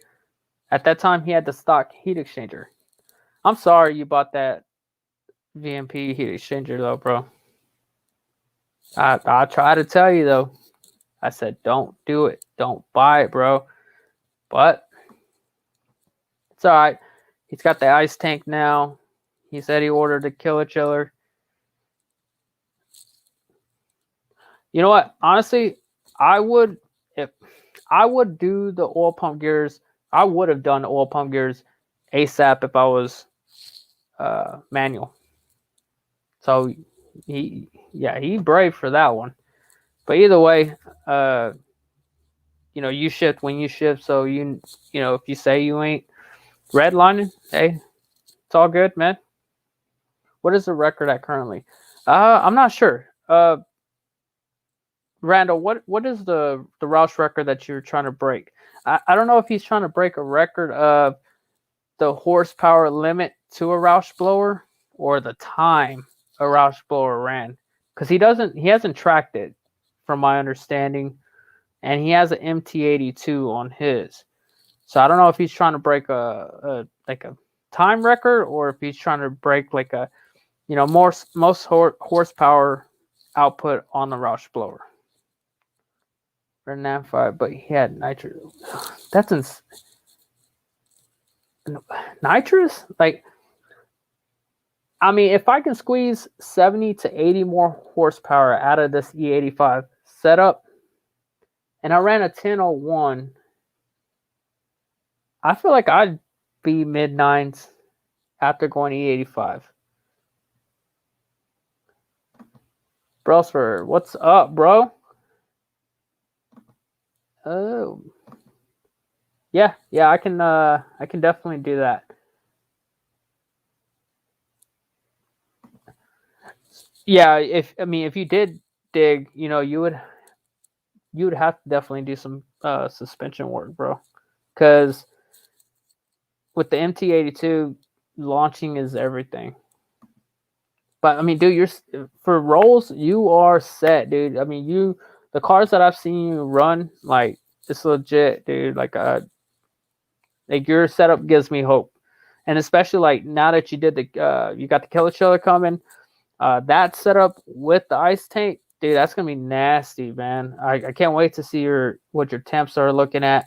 At that time, he had the stock heat exchanger. I'm sorry you bought that VMP heat exchanger, though, bro. I try to tell you, though. I said, don't do it. Don't buy it, bro. But it's all right. He's got the ice tank now. He said he ordered the killer chiller. You know what? Honestly, I would do the oil pump gears. I would have done the oil pump gears ASAP if I was manual. So he brave for that one. But either way, you shift when you shift. So if you say you ain't redlining, hey, it's all good, man. What is the record at currently? I'm not sure. Randall, what is the Roush record that you're trying to break? I don't know if he's trying to break a record of the horsepower limit to a Roush blower or the time a Roush blower ran, because he hasn't tracked it from my understanding, and he has an MT82 on his. So I don't know if he's trying to break a time record or if he's trying to break like a most horsepower output on the Roush blower. Red 5, but he had nitrous. That's nitrous? Like, I mean, if I can squeeze 70 to 80 more horsepower out of this E85 setup, and I ran a 1001, I feel like I'd be mid-9s after going E85. Brosford, what's up, bro? Oh. Yeah, I can definitely do that. Yeah, if you did dig, you would have to definitely do some suspension work, bro. Cuz with the MT82, launching is everything. But I mean, dude, for rolls, you are set, dude. I mean, the cars that I've seen you run, like, it's legit, dude. Like your setup gives me hope, and especially like now that you got the killer chiller coming, that setup with the ice tank, dude, that's gonna be nasty, man. I can't wait to see what your temps are looking at.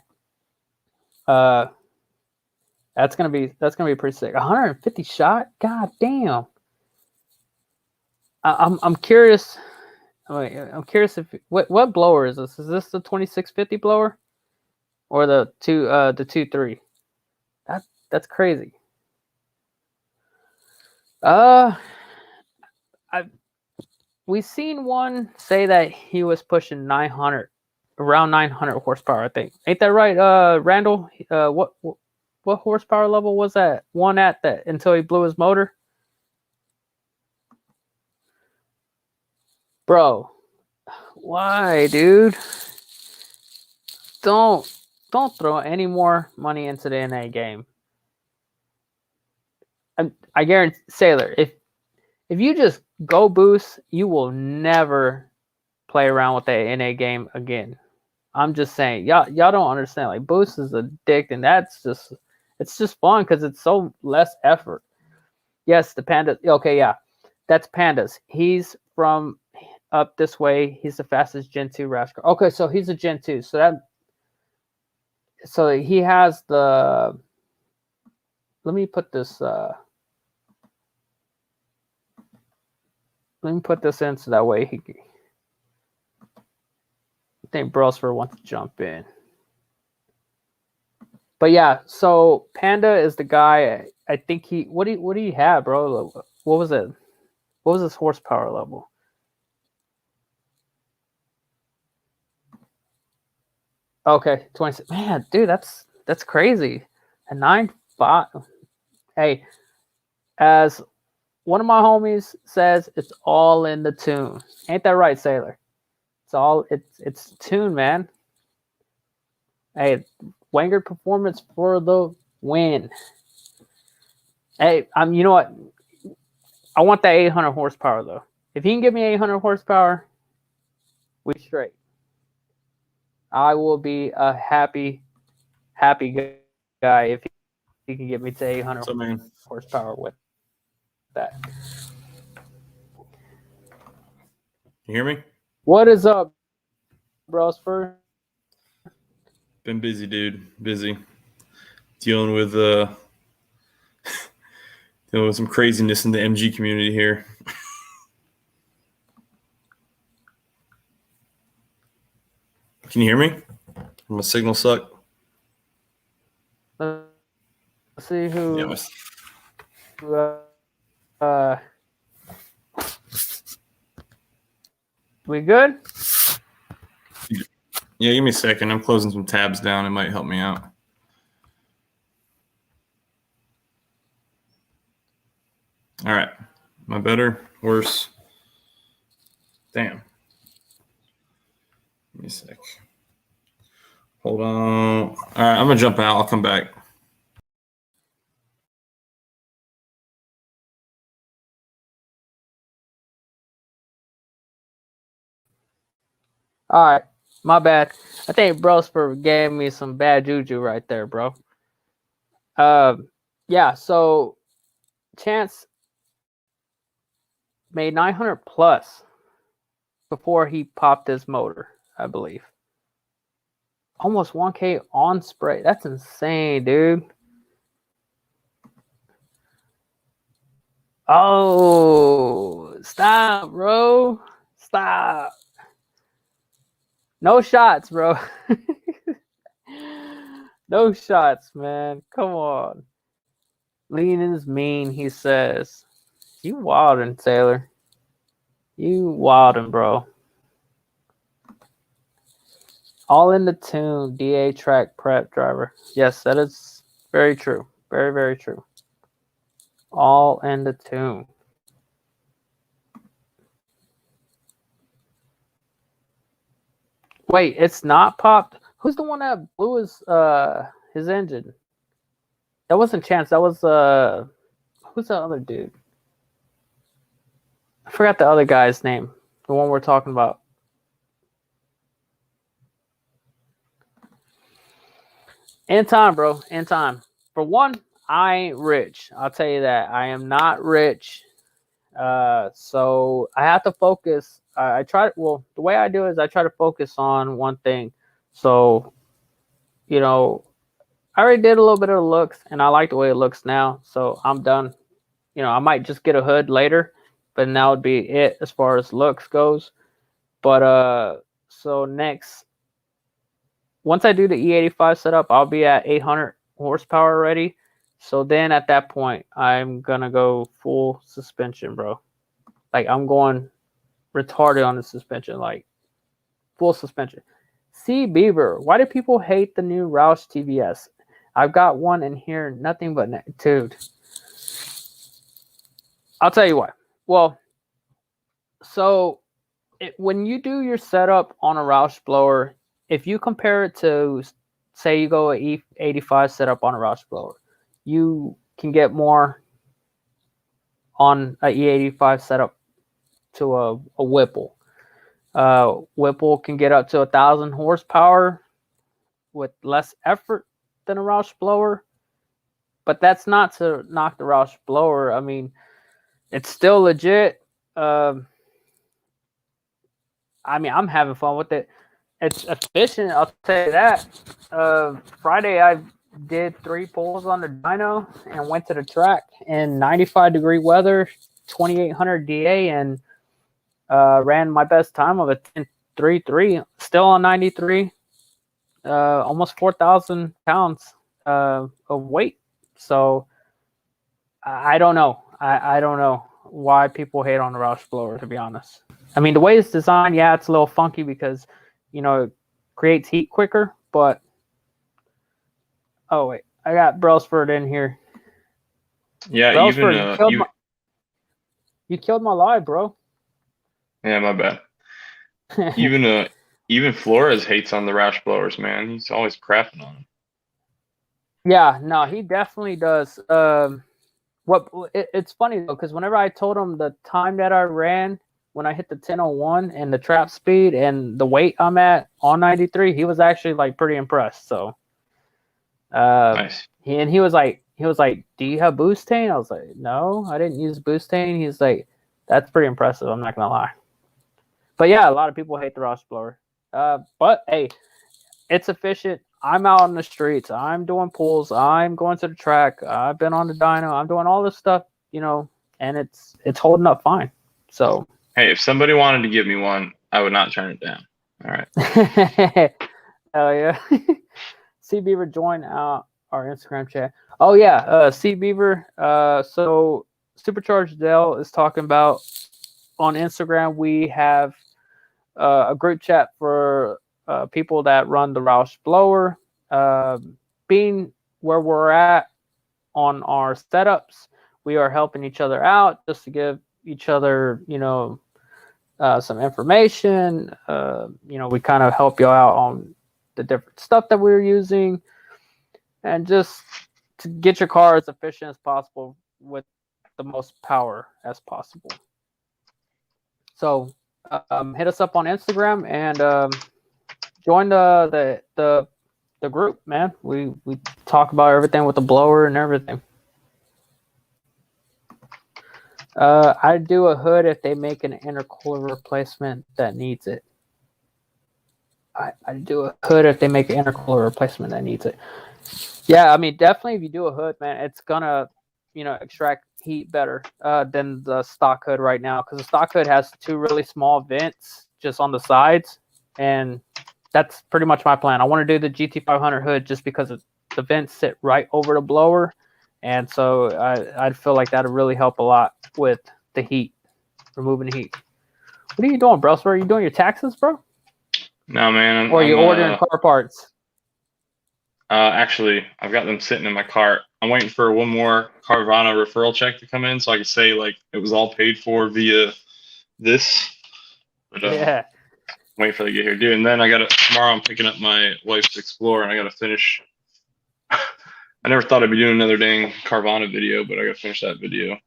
That's gonna be pretty sick. 150 shot, god damn. I'm curious. I'm curious if what blower is this? Is this the 2650 blower or the 2.3? That's crazy. We've seen one say that he was pushing 900, around 900 horsepower. I think, ain't that right, Randall? What horsepower level was that one at that until he blew his motor? Bro, why, dude? Don't throw any more money into the NA game. I guarantee, Sailor, if you just go boost, you will never play around with the NA game again. I'm just saying, y'all don't understand. Like Boost is addicting. It's just fun because it's so less effort. Yes, the Panda. Okay, yeah, that's Pandas. He's from up this way. He's the fastest Gen 2 rash car. Okay, so he's a Gen 2. So he has the. Let me put this. Let me put this in so that way I think Brosford wants to jump in. But yeah, so Panda is the guy. I think he. What do you have, bro? What was it? What was his horsepower level? Okay, 26. Man, dude, that's crazy. A 9.5. Hey, as one of my homies says, it's all in the tune. Ain't that right, Sailor? It's tune, man. Hey, Wenger Performance for the win. Hey, you know what? I want that 800 horsepower though. If he can give me 800 horsepower, we straight. I will be a happy guy if he can get me to 800 horsepower with that. You hear me? What is up, Brosford? Been busy, dude. Busy. Dealing with some craziness in the MG community here. Can you hear me? My signal suck. Let's see who. We good? Yeah, give me a second. I'm closing some tabs down. It might help me out. All right. Am I better? Worse? Damn. Give me a sec. Hold on. All right, I'm going to jump out. I'll come back. All right. My bad. I think Brosford gave me some bad juju right there, bro. Yeah, so Chance made 900 plus before he popped his motor, I believe. Almost 1K on spray. That's insane, dude. Oh, stop, bro. Stop. No shots, bro. No shots, man. Come on. Lean is mean, he says. You wildin', Taylor. You wildin', bro. All in the tune, DA track prep driver. Yes, that is very true. Very, very true. All in the tune. Wait, it's not popped? Who's the one that blew his engine? That wasn't Chance. That was who's the other dude? I forgot the other guy's name. The one we're talking about. In time, bro. In time. For one, I ain't rich. I'll tell you that. I am not rich. So I have to focus. The way I do is I try to focus on one thing. So, I already did a little bit of the looks and I like the way it looks now. So I'm done. I might just get a hood later, but that would be it as far as looks goes. But so next, once I do the E85 setup, I'll be at 800 horsepower already. So then at that point, I'm going to go full suspension, bro. Like I'm going retarded on the suspension, like full suspension. See, Bieber, why do people hate the new Roush TVS? I've got one in here, nothing but dude. I'll tell you why. Well, so when you do your setup on a Roush blower, if you compare it to, say, you go a E85 setup on a Roush blower, you can get more on a E85 setup to a Whipple. Whipple can get up to 1,000 horsepower with less effort than a Roush blower, but that's not to knock the Roush blower. I mean, it's still legit. I mean, I'm having fun with it. It's efficient, I'll tell you that. Friday, I did 3 pulls on the dyno and went to the track in 95-degree weather, 2,800 DA, and ran my best time of a 10.33, still on 93, almost 4,000 pounds of weight. So I don't know. I don't know why people hate on the Roush blower, to be honest. I mean, the way it's designed, yeah, it's a little funky because, you know, it creates heat quicker, but oh wait, I got Brailsford in here. Yeah, Brailsford, you killed my live, bro. Yeah, my bad. Even Flores hates on the Roush blowers, man. He's always crapping on them. Yeah, no, he definitely does. It's funny though, because whenever I told him the time that I ran when I hit the 10:01 and the trap speed and the weight I'm at on 93, he was actually like pretty impressed. So, nice. He was like, "Do you have Boostane?" I was like, "No, I didn't use Boostane." He's like, "That's pretty impressive. I'm not gonna lie." But yeah, a lot of people hate the Roush blower. But hey, it's efficient. I'm out on the streets. I'm doing pulls. I'm going to the track. I've been on the dyno. I'm doing all this stuff, you know, and it's holding up fine. So hey, if somebody wanted to give me one, I would not turn it down. All right. Hell yeah. C Beaver join our Instagram chat. Oh yeah, C Beaver. So Supercharged Dell is talking about on Instagram. We have a group chat for people that run the Roush blower. Being where we're at on our setups, we are helping each other out just to give each other, you know, some information. You know, we kind of help you out on the different stuff that we're using, and just to get your car as efficient as possible with the most power as possible. So hit us up on Instagram and join the group, man. We talk about everything with the blower and everything. I'd do a hood if they make an intercooler replacement that needs it. I'd do a hood if they make an intercooler replacement that needs it. Yeah, I mean, definitely if you do a hood, man, it's gonna, you know, extract heat better than the stock hood right now, because the stock hood has 2 really small vents just on the sides, and that's pretty much my plan. I want to do the GT500 hood just because the vents sit right over the blower, and so I'd feel like that would really help a lot with the heat, removing the heat. What are you doing, bro? So are you doing your taxes, bro? No, man. Or are you ordering car parts? Actually, I've got them sitting in my cart. I'm waiting for one more Carvana referral check to come in so I can say like it was all paid for via this. But yeah. Wait for them to get here, dude. And then tomorrow I'm picking up my wife's Explorer and I gotta finish. I never thought I'd be doing another dang Carvana video, but I gotta finish that video.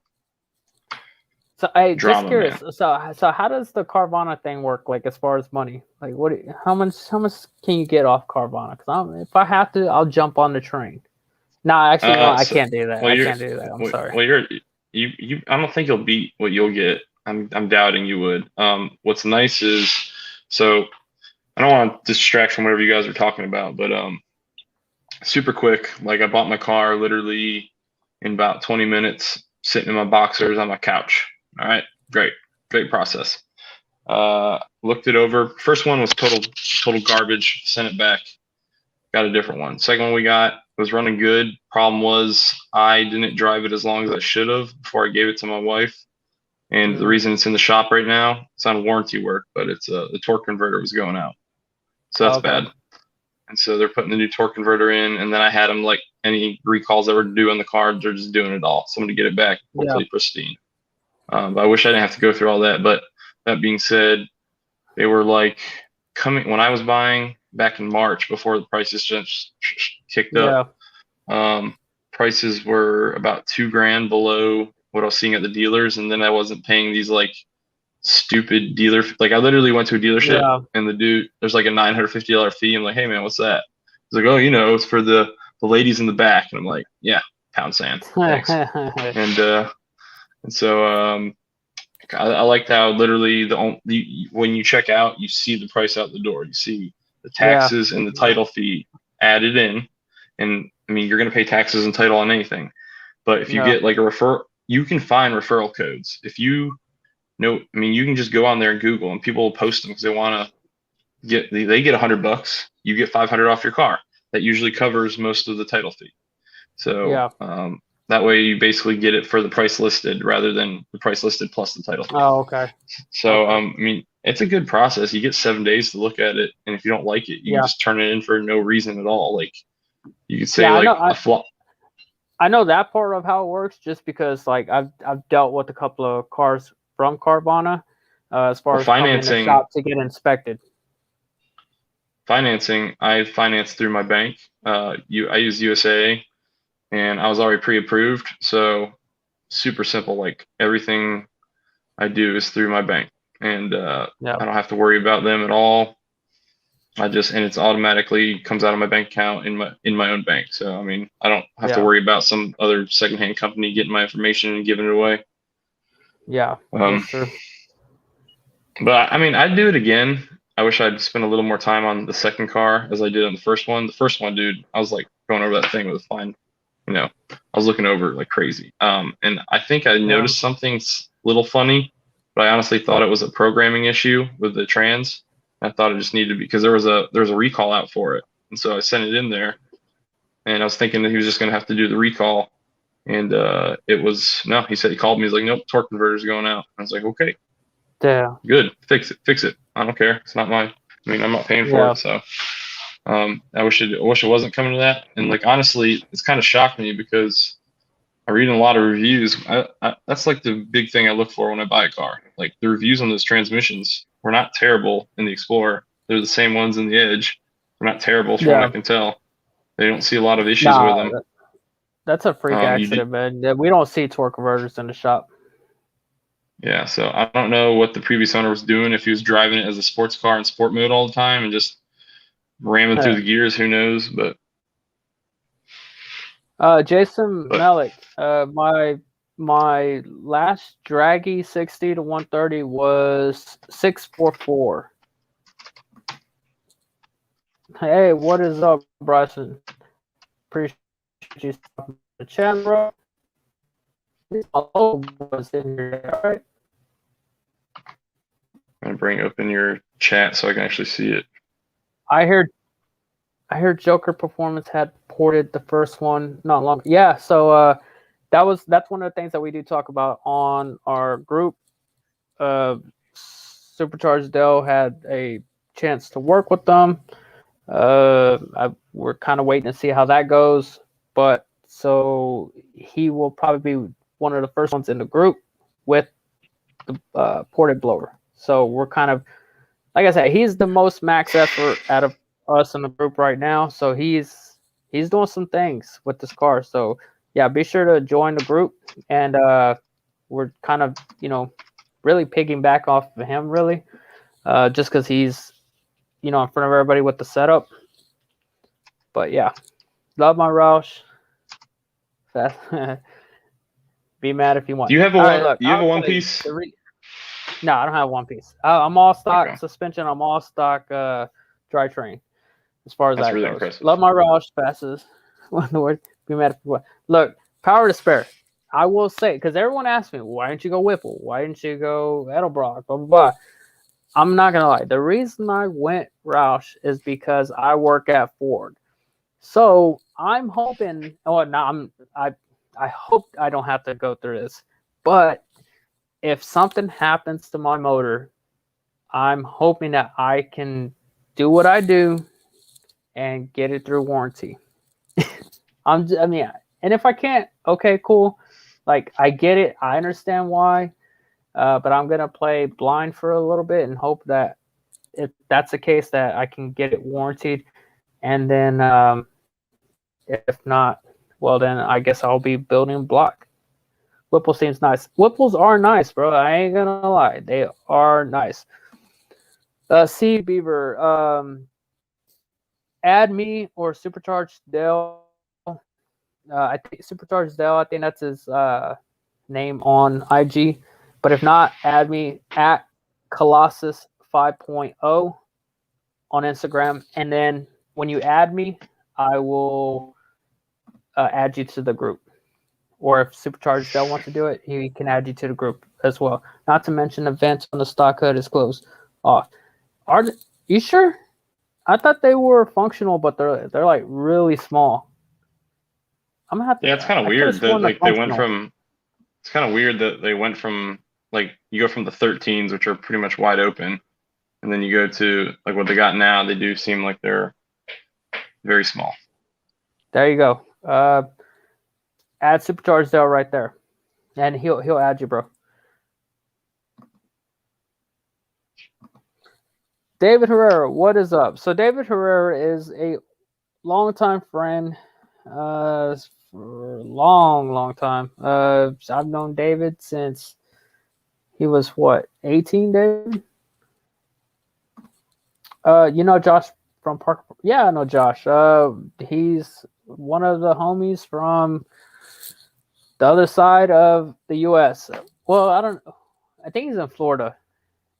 So I just curious. Man. So how does the Carvana thing work? Like as far as money, like how much can you get off Carvana? Because if I have to, I'll jump on the train. No, actually, no, I can't do that. I can't do that. I'm sorry. Well, you. I don't think you'll beat what you'll get. I'm doubting you would. What's nice is, so I don't want to distract from whatever you guys are talking about, but super quick. Like I bought my car literally in about 20 minutes, sitting in my boxers on my couch. All right, great process. Looked it over. First one was total garbage. Sent it back. Got a different one. Second one we got was running good. Problem was I didn't drive it as long as I should have before I gave it to my wife. And the reason it's in the shop right now, it's on warranty work, but it's the torque converter was going out. So that's bad. And so they're putting the new torque converter in, and then I had them like any recalls that were due on the car, they're just doing it all. So I'm gonna get it back hopefully pristine. But I wish I didn't have to go through all that. But that being said, they were like coming when I was buying back in March before the prices just kicked up. Prices were about $2,000 below what I was seeing at the dealers, and then I wasn't paying these like stupid dealer. Like I literally went to a dealership Yeah. and the dude, there's like a $950 fee. I'm like, hey man, what's that? He's like, oh, it's for the ladies in the back. And I'm like, yeah, pound sand, thanks. And so I liked how literally when you check out, you see the price out the door. You see the taxes and the title fee added in, and I mean you're going to pay taxes and title on anything. But if you get like you can find referral codes. If you know, I mean, you can just go on there and Google, and people will post them because they want to they get $100. You get 500 off your car. That usually covers most of the title fee. So that way you basically get it for the price listed rather than the price listed plus the title fee. Oh, okay. So I mean, it's a good process. You get 7 days to look at it, and if you don't like it, you can just turn it in for no reason at all. Like you could say a flop. I know that part of how it works just because like I've dealt with a couple of cars from Carvana as far as financing coming in the shop to get inspected. Financing, I finance through my bank. I use USAA, and I was already pre-approved, so super simple. Like everything I do is through my bank, and I don't have to worry about them at all. And it's automatically comes out of my bank account in my own bank. So I mean, I don't have to worry about some other secondhand company getting my information and giving it away. Yeah, that's true. But I mean, I'd do it again. I wish I'd spent a little more time on the second car as I did on the first one. The first one, dude, I was like going over that thing with a fine, I was looking over it like crazy. And I think I noticed something a little funny, but I honestly thought it was a programming issue with the trans. I thought it just needed to be because there was a recall out for it. And so I sent it in there, and I was thinking that he was just going to have to do the recall. And he said, he called me. He's like, nope, torque converter's going out. I was like, okay. Yeah. Good. Fix it. I don't care. It's not mine. I mean, I'm not paying for it. So I wish it wasn't coming to that. And like, honestly, it's kind of shocked me because I read a lot of reviews. That's like the big thing I look for when I buy a car. Like the reviews on those transmissions were not terrible in the Explorer. They're the same ones in the Edge. They're not terrible from what I can tell. They don't see a lot of issues with them. That's a freak accident, man. We don't see torque converters in the shop. Yeah, so I don't know what the previous owner was doing, if he was driving it as a sports car in sport mode all the time and just ramming through the gears, who knows, but Jason Melick, my last draggy 60 to 130 was 644. Hey, what is up, Bryson? Appreciate you stopping the channel. Was in here, all right? I'm gonna open your chat so I can actually see it. I heard Joker Performance had ported the first one not long. Yeah, so that's one of the things that we do talk about on our group. Supercharged Dell had a chance to work with them. We're kind of waiting to see how that goes, but so he will probably be one of the first ones in the group with the ported blower. So we're kind of, like I said, he's the most max effort out of us in the group right now. So he's doing some things with this car. So yeah, be sure to join the group. And we're kind of, really piggyback off of him, really, just because he's, in front of everybody with the setup. But yeah, love my Roush. Be mad if you want. Do you have a one piece? No, I don't have one piece. I'm all stock suspension. I'm all stock drivetrain. As far as that really goes. Impressive. Love my Roush passes. Be mad if you want. Look, power to spare. I will say, because everyone asks me, why didn't you go Whipple? Why didn't you go Edelbrock? Blah, blah, blah. I'm not gonna lie. The reason I went Roush is because I work at Ford. So I'm hoping. Oh, no, I hope I don't have to go through this. But if something happens to my motor, I'm hoping that I can do what I do and get it through warranty. And if I can't, okay, cool. Like, I get it. I understand why. But I'm going to play blind for a little bit and hope that if that's the case, that I can get it warranted. And then if not, well, then I guess I'll be building block. Whipple seems nice. Whipples are nice, bro. I ain't gonna lie. They are nice. Sea Beaver, add me or Supercharged Dell. I think Supercharged Dell, I think that's his name on IG. But if not, add me at Colossus 5.0 on Instagram. And then when you add me, I will add you to the group. Or if Supercharged Dell wants to do it, he can add you to the group as well. Not to mention events on the stock hood is closed off. Are you sure? I thought they were functional, but they're like really small. I'm gonna have to. Yeah, it's kind of weird that like they went from. It's kind of weird that they went from like you go from the 13s, which are pretty much wide open, and then you go to like what they got now. They do seem like they're very small. There you go. Add Supercharged Dell right there, and he'll add you, bro. David Herrera, what is up? So David Herrera is a longtime friend, for a long time. I've known David since he was 18, David? You know Josh from Parker? Yeah, I know Josh. He's one of the homies from the other side of the U.S. Well, I think he's in Florida,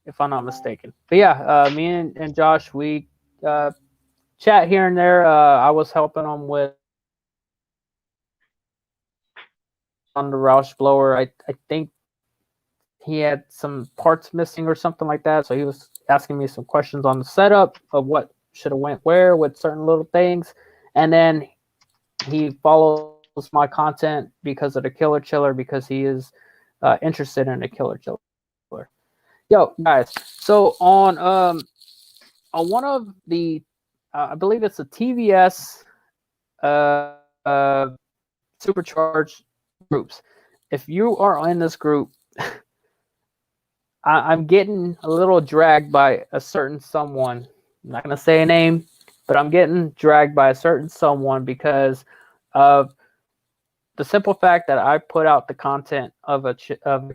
if I'm not mistaken. But yeah, me and Josh, we chat here and there. I was helping him with on the Roush blower. I think he had some parts missing or something like that. So he was asking me some questions on the setup of what should have went where with certain little things. And then he follows my content because of the Killer Chiller, because he is interested in the Killer Chiller. Yo, guys, so on one of the I believe it's a TVS Supercharged groups. If you are in this group, I'm getting a little dragged by a certain someone. I'm not going to say a name, but I'm getting dragged by a certain someone because of the simple fact that I put out the content of a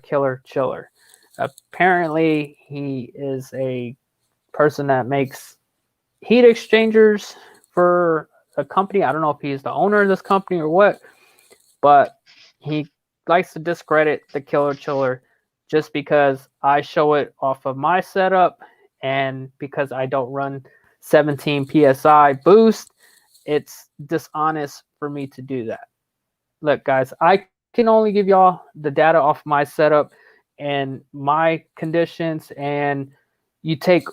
Killer Chiller. Apparently, he is a person that makes heat exchangers for a company. I don't know if he's the owner of this company or what, but he likes to discredit the Killer Chiller just because I show it off of my setup, and because I don't run 17 PSI boost, it's dishonest for me to do that. Look, guys, I can only give y'all the data off my setup and my conditions, and you take,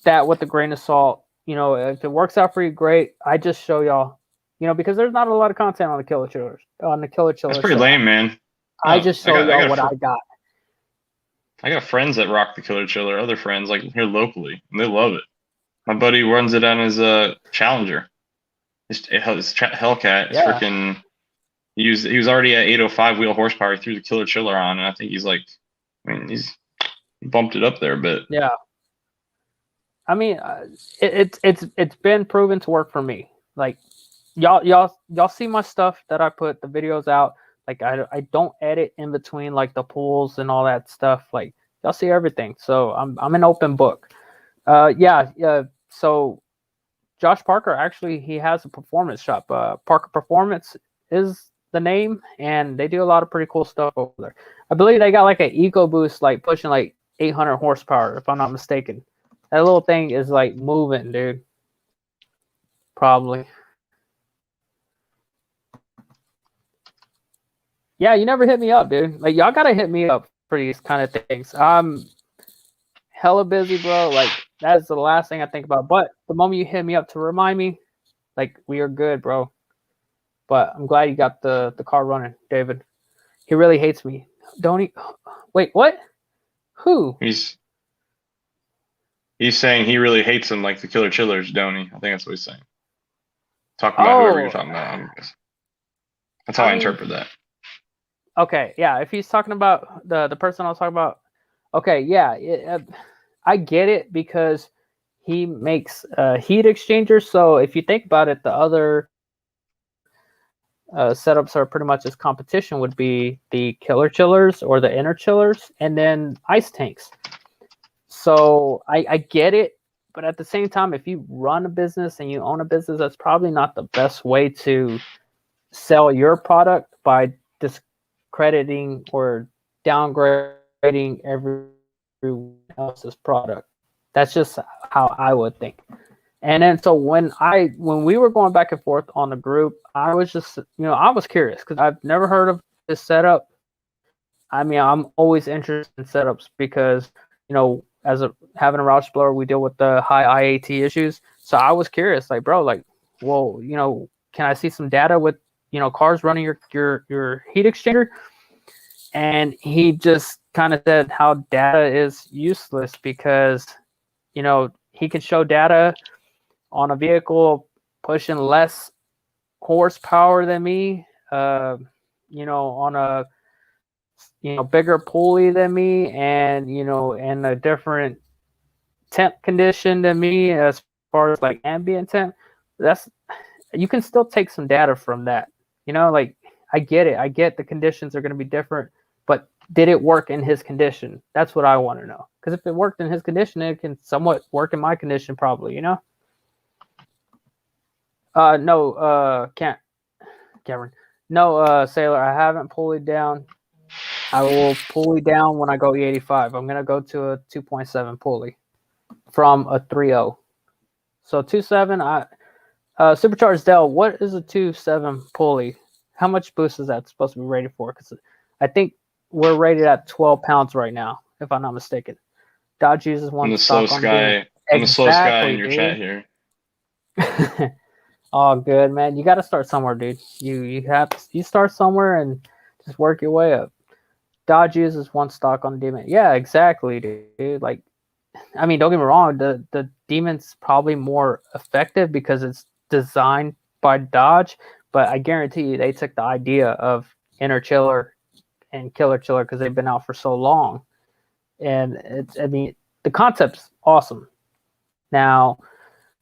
that with a grain of salt. If it works out for you, great. I just show y'all, because there's not a lot of content on the Killer Chillers. That's pretty lame, man. I just show y'all what I got. I got friends that rock the Killer Chiller, other friends like here locally, and they love it. My buddy runs it on his Challenger. His Hellcat is freaking. He was already at 805 wheel horsepower. He threw the Killer Chiller on, and I think he bumped it up there a bit. Yeah. I mean, it's been proven to work for me. Like, y'all see my stuff that I put the videos out. Like, I don't edit in between like the pulls and all that stuff. Like, y'all see everything. So I'm an open book. So Josh Parker, actually, he has a performance shop. Parker Performance is the name, and they do a lot of pretty cool stuff over there. I believe they got like an EcoBoost, like pushing like 800 horsepower, if I'm not mistaken. That little thing is like moving, dude. Probably. Yeah, you never hit me up, dude. Like, y'all gotta hit me up for these kind of things. I'm hella busy, bro. Like, that is the last thing I think about. But the moment you hit me up to remind me, like, we are good, bro. But I'm glad you got the car running, David. He really hates me. Don't he? Wait, what? Who? He's saying he really hates him like the Killer Chillers, don't he? I think that's what he's saying. Talking about whoever you're talking about. That's how I interpret that. Okay, yeah. If he's talking about the person I was talking about, okay, yeah. I get it because he makes heat exchangers. So if you think about it, the other setups are pretty much as competition would be the killer chillers or the inner chillers, and then ice tanks. So I get it, but at the same time, if you run a business and you own a business, that's probably not the best way to sell your product by discrediting or downgrading everyone else's product. That's just how I would think. And then so when we were going back and forth on the group, I was just I was curious because I've never heard of this setup. I mean, I'm always interested in setups because as having a Roush blower, we deal with the high IAT issues. So I was curious, like, bro, like, well, can I see some data with cars running your heat exchanger? And he just kind of said how data is useless because he can show data on a vehicle pushing less horsepower than me, on a bigger pulley than me, and in a different temp condition than me as far as like ambient temp. You can still take some data from that. Like, I get it. I get the conditions are going to be different, but did it work in his condition? That's what I want to know. Because if it worked in his condition, it can somewhat work in my condition, probably. No, can't, Cameron. No, Sailor, I haven't pulleyed down. I will pulley down when I go E85. I'm going to go to a 2.7 pulley from a 3.0. So 2.7, Supercharged Dell, what is a 2.7 pulley? How much boost is that supposed to be rated for? Because I think we're rated at 12 pounds right now, if I'm not mistaken. Dodge uses one. I'm the slow guy. I'm the slowest guy in your chat here. Oh, good, man. You got to start somewhere, dude. You start somewhere and just work your way up. Dodge uses one stock on the Demon. Yeah, exactly, dude. Like, I mean, don't get me wrong. The Demon's probably more effective because it's designed by Dodge, but I guarantee you they took the idea of inner chiller and killer chiller because they've been out for so long, and the concept's awesome. Now,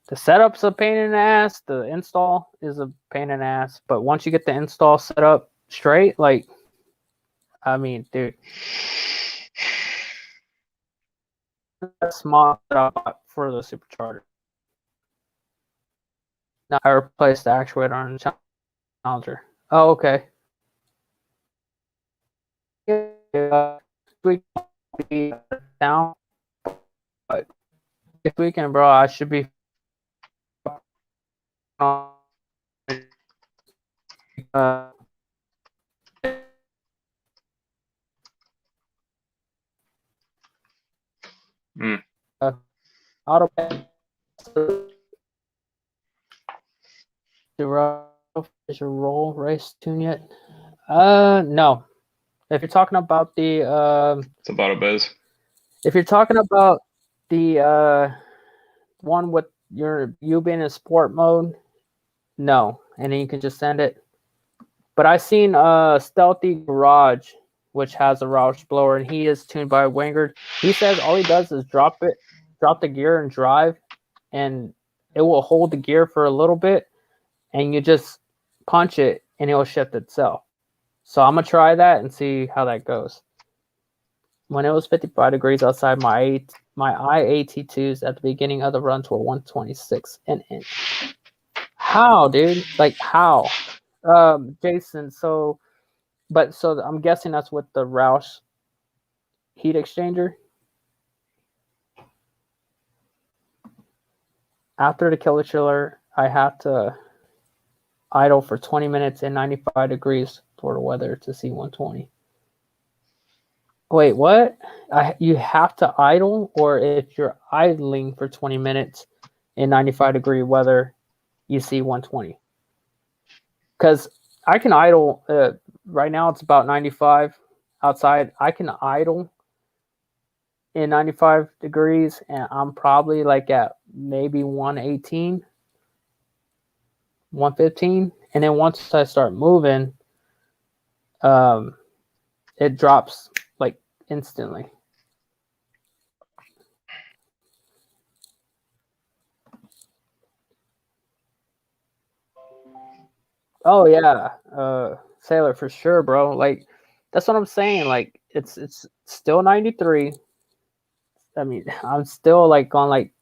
the setup's a pain in the ass. The install is a pain in the ass. But once you get the install set up straight, like, I mean, dude, that's mod that I bought for the supercharger. Now I replaced the actuator on the Challenger. Oh, okay. We be down, but this weekend, bro, I should be. Auto is your roll race tune yet? No. If you're talking about the it's about a biz. If you're talking about the one with you being in sport mode, no, and then you can just send it. But I seen Stealthy Garage, which has a Roush blower, and he is tuned by Wingard. He says all he does is drop the gear and drive, and it will hold the gear for a little bit, and you just punch it, and it will shift itself. So I'm gonna try that and see how that goes. When it was 55 degrees outside, my IAT2s at the beginning of the runs were 126. And how, dude? Like, how? Jason, so I'm guessing that's with the Roush heat exchanger. After the killer chiller, I have to idle for 20 minutes in 95 degrees for the weather to see 120. Wait, what? You have to idle, or if you're idling for 20 minutes in 95 degree weather, you see 120? Because I can idle. Right now it's about 95 outside. I can idle in 95 degrees, and I'm probably like at maybe 118, 115. And then once I start moving, it drops like instantly. Oh yeah, Sailor for sure, bro. Like that's what I'm saying. Like it's still 93. I mean, I'm still like on like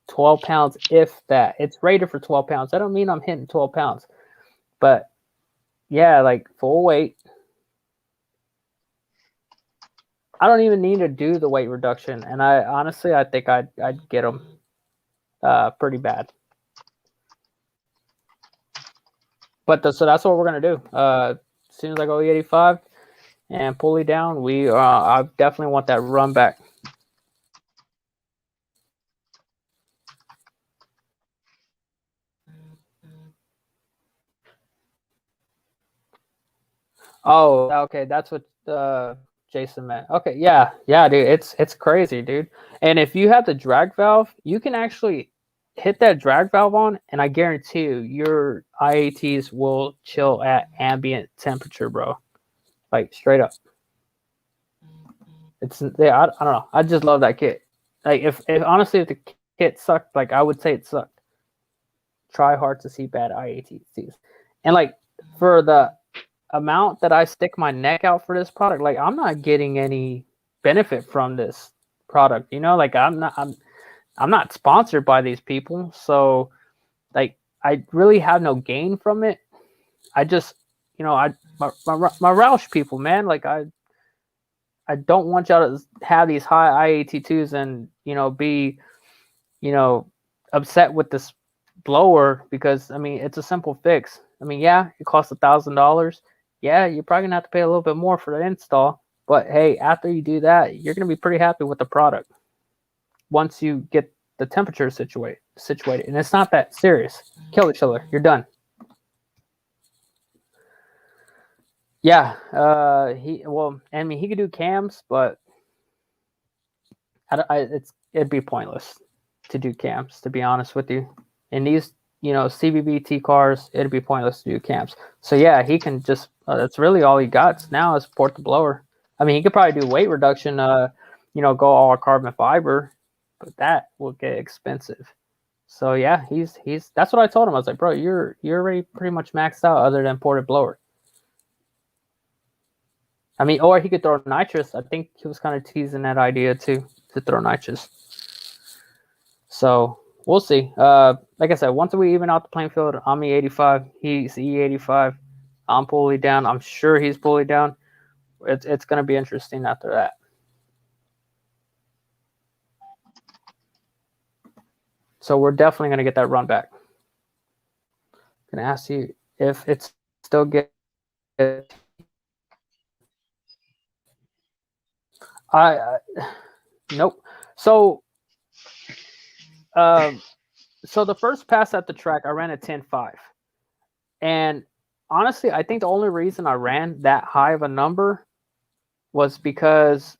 12 pounds, if that. It's rated for 12 pounds. I don't mean I'm hitting 12 pounds, but yeah, like full weight. I don't even need to do the weight reduction, and I honestly I think I'd get them pretty bad. But so that's what we're gonna do. As soon as I go E85 and pulley down, I definitely want that run back. Oh, okay, that's what Jason meant. Okay, yeah, yeah, dude, it's crazy, dude. And if you have the drag valve, you can actually hit that drag valve on, and I guarantee you, your IATs will chill at ambient temperature, bro. Like straight up. It's yeah, I don't know. I just love that kit. Like if honestly, if the kit sucked, like I would say it sucked. Try hard to see bad IATs, and like for the amount that I stick my neck out for this product, like I'm not getting any benefit from this product. You know, like I'm not sponsored by these people, so like I really have no gain from it. I just, you know, my Roush people, man, like I don't want y'all to have these high IAT2s and be upset with this blower because I mean it's a simple fix. I mean, yeah, it costs $1,000. Yeah, you're probably gonna have to pay a little bit more for the install, but hey, after you do that, you're gonna be pretty happy with the product once you get the temperature situated, and it's not that serious. Killer chiller, you're done. Yeah, I mean, he could do cams, but it'd be pointless to do cams, to be honest with you. In these, CBBT cars, it'd be pointless to do cams. So yeah, he can just. That's really all he got now is port the blower. I mean, he could probably do weight reduction. Go all carbon fiber, but that will get expensive. So yeah, he's. That's what I told him. I was like, bro, you're already pretty much maxed out, other than ported blower. I mean, or he could throw nitrous. I think he was kind of teasing that idea too, to throw nitrous. So we'll see. Like I said, once we even out the playing field, I'm E85. He's E85. I'm pulley down. I'm sure he's pulley down. It's going to be interesting after that. So we're definitely going to get that run back. I'm going to ask you if it's still good. Nope. So the first pass at the track, I ran a 10.5. And honestly, I think the only reason I ran that high of a number was because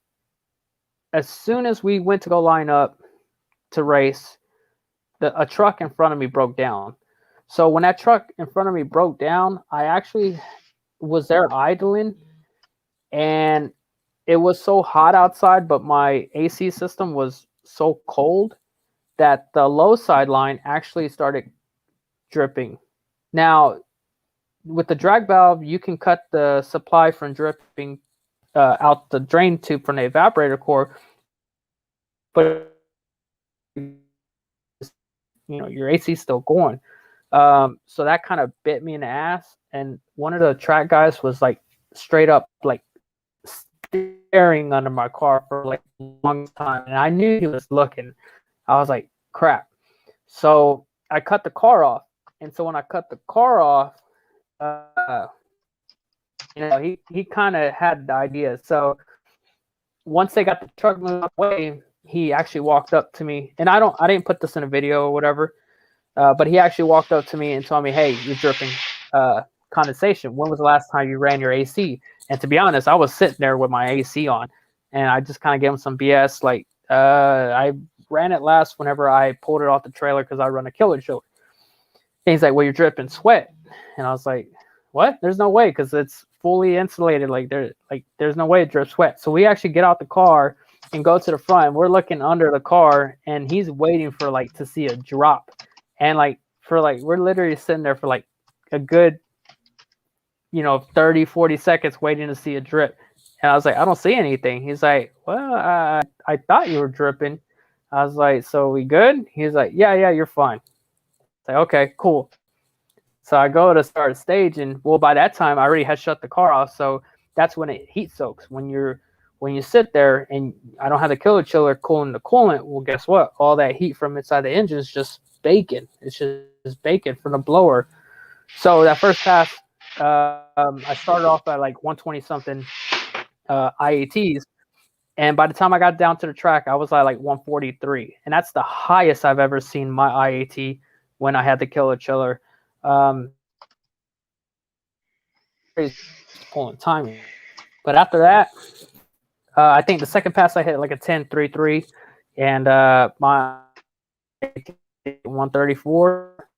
as soon as we went to go line up to race, a truck in front of me broke down. So when that truck in front of me broke down, I actually was there idling, and it was so hot outside, but my AC system was so cold that the low side line actually started dripping. Now, with the drag valve, you can cut the supply from dripping out the drain tube from the evaporator core, but your AC is still going. So that kind of bit me in the ass. And one of the track guys was like straight up like staring under my car for like a long time, and I knew he was looking. I was like, crap. So I cut the car off, and so when I cut the car off, he kind of had the idea. So once they got the truck moved away, he actually walked up to me, and I didn't put this in a video or whatever, but he actually walked up to me and told me, "Hey, you're dripping condensation. When was the last time you ran your AC?" And to be honest, I was sitting there with my AC on, and I just kind of gave him some BS. Like, I ran it last whenever I pulled it off the trailer because I run a killer chiller. And he's like, "Well, you're dripping sweat," and I was like, "What? There's no way, because it's fully insulated. There's no way it drips sweat." So we actually get out the car and go to the front. We're looking under the car, and he's waiting for to see a drop, and we're literally sitting there for a good 30, 40 seconds waiting to see a drip. And I was like, I don't see anything. He's like, well, I thought you were dripping. I was like, so we good? He's like, yeah, you're fine. It's like, okay, cool. So I go to start stage, and well, by that time I already had shut the car off. So that's when it heat soaks. When you sit there and I don't have the killer chiller cooling the coolant, well, guess what? All that heat from inside the engine is just baking. It's just baking from the blower. So that first pass, I started off at like 120 something IATs, and by the time I got down to the track, I was at like 143, and that's the highest I've ever seen my IAT when I had the killer chiller. Pulling timing, but after that, I think the second pass I hit like a 10.33, and my 134,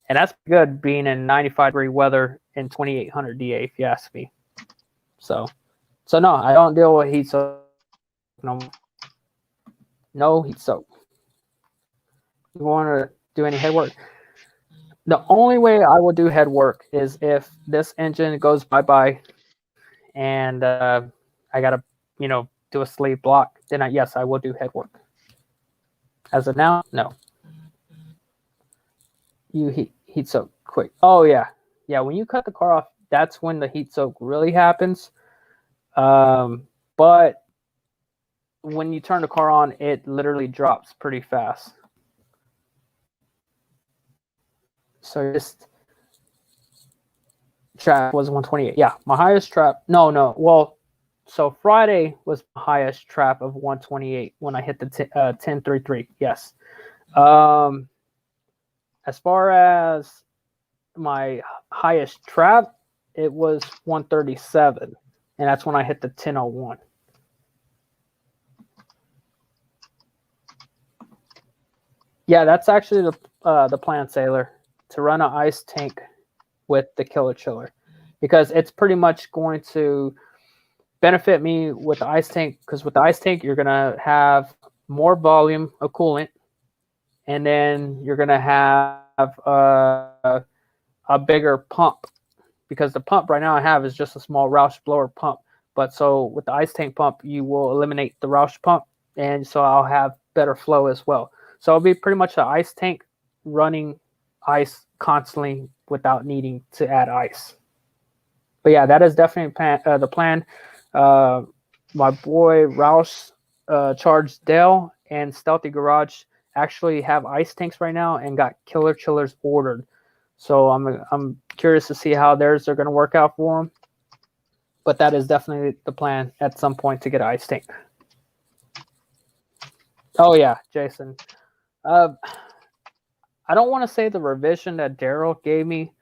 and that's good being in 95-degree weather in 2800 DA, if you ask me. So no, I don't deal with heat soak. No heat soak. You want to do any head work? The only way I will do head work is if this engine goes bye-bye and I got to, do a sleeve block. Then yes, I will do head work. As of now, no. You heat soak quick. Oh, yeah. Yeah, when you cut the car off, that's when the heat soak really happens. But when you turn the car on, it literally drops pretty fast. So just trap was 128. Yeah, my highest trap. No. Well, so Friday was my highest trap of 128 when I hit the 10.33. Yes. As far as my highest trap, it was 137, and that's when I hit the 10.01. Yeah, that's actually the plan, Sailor, to run an ice tank with the killer chiller, because it's pretty much going to benefit me with the ice tank, because with the ice tank you're going to have more volume of coolant, and then you're going to have a bigger pump, because the pump right now I have is just a small Roush blower pump. But so with the ice tank pump, you will eliminate the Roush pump, and so I'll have better flow as well. So it'll be pretty much an ice tank running ice constantly without needing to add ice. But yeah, that is definitely the plan. My boy Roush, Charged Dale, and Stealthy Garage actually have ice tanks right now and got killer chillers ordered. So I'm curious to see how theirs are going to work out for them. But that is definitely the plan at some point, to get an ice tank. Oh yeah, Jason. I don't want to say the revision that Daryl gave me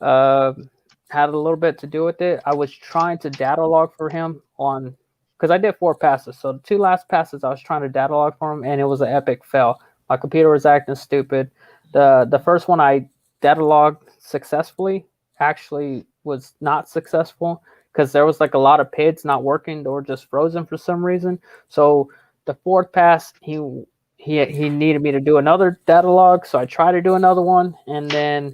had a little bit to do with it. I was trying to data log for him because I did 4 passes. So the 2 last passes I was trying to data log for him, and it was an epic fail. My computer was acting stupid. The first one I data logged successfully actually was not successful, because there was like a lot of PIDs not working or just frozen for some reason. So the 4th pass, he needed me to do another data log, so I tried to do another one, and then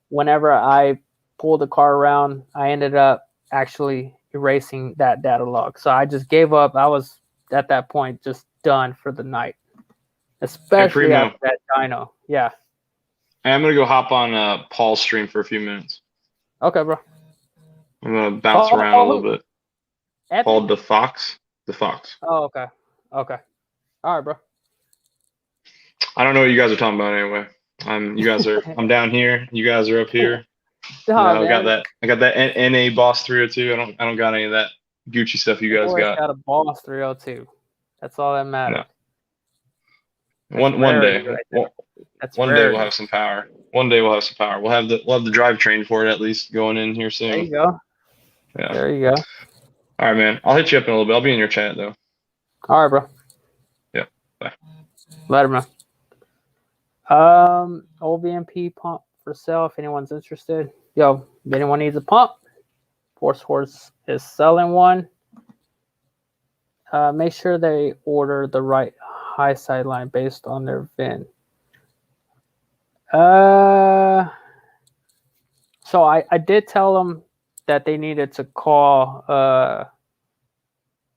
whenever I pulled the car around, I ended up actually erasing that data log. So I just gave up. I was at that point just done for the night, especially after that dyno. Yeah. I'm gonna go hop on Paul's stream for a few minutes. Okay, bro. I'm gonna bounce around a little bit. Anthony? Paul DeFox. Oh, okay. All right, bro. I don't know what you guys are talking about anyway. I'm down here. You guys are up here. I got that NA Boss 302. I don't got any of that Gucci stuff you guys got. Got a Boss 302. That's all that matters. No. One day. One day we'll have some power. We'll have the drivetrain for it at least going in here soon. There you go. Yeah. There you go. All right, man. I'll hit you up in a little bit. I'll be in your chat though. All right, bro. Yeah. Bye. Later, man. Old VMP pump for sale if anyone's interested. Yo, if anyone needs a pump, Force Horse is selling one. Make sure they order the right high side line based on their VIN. So I did tell them that they needed to call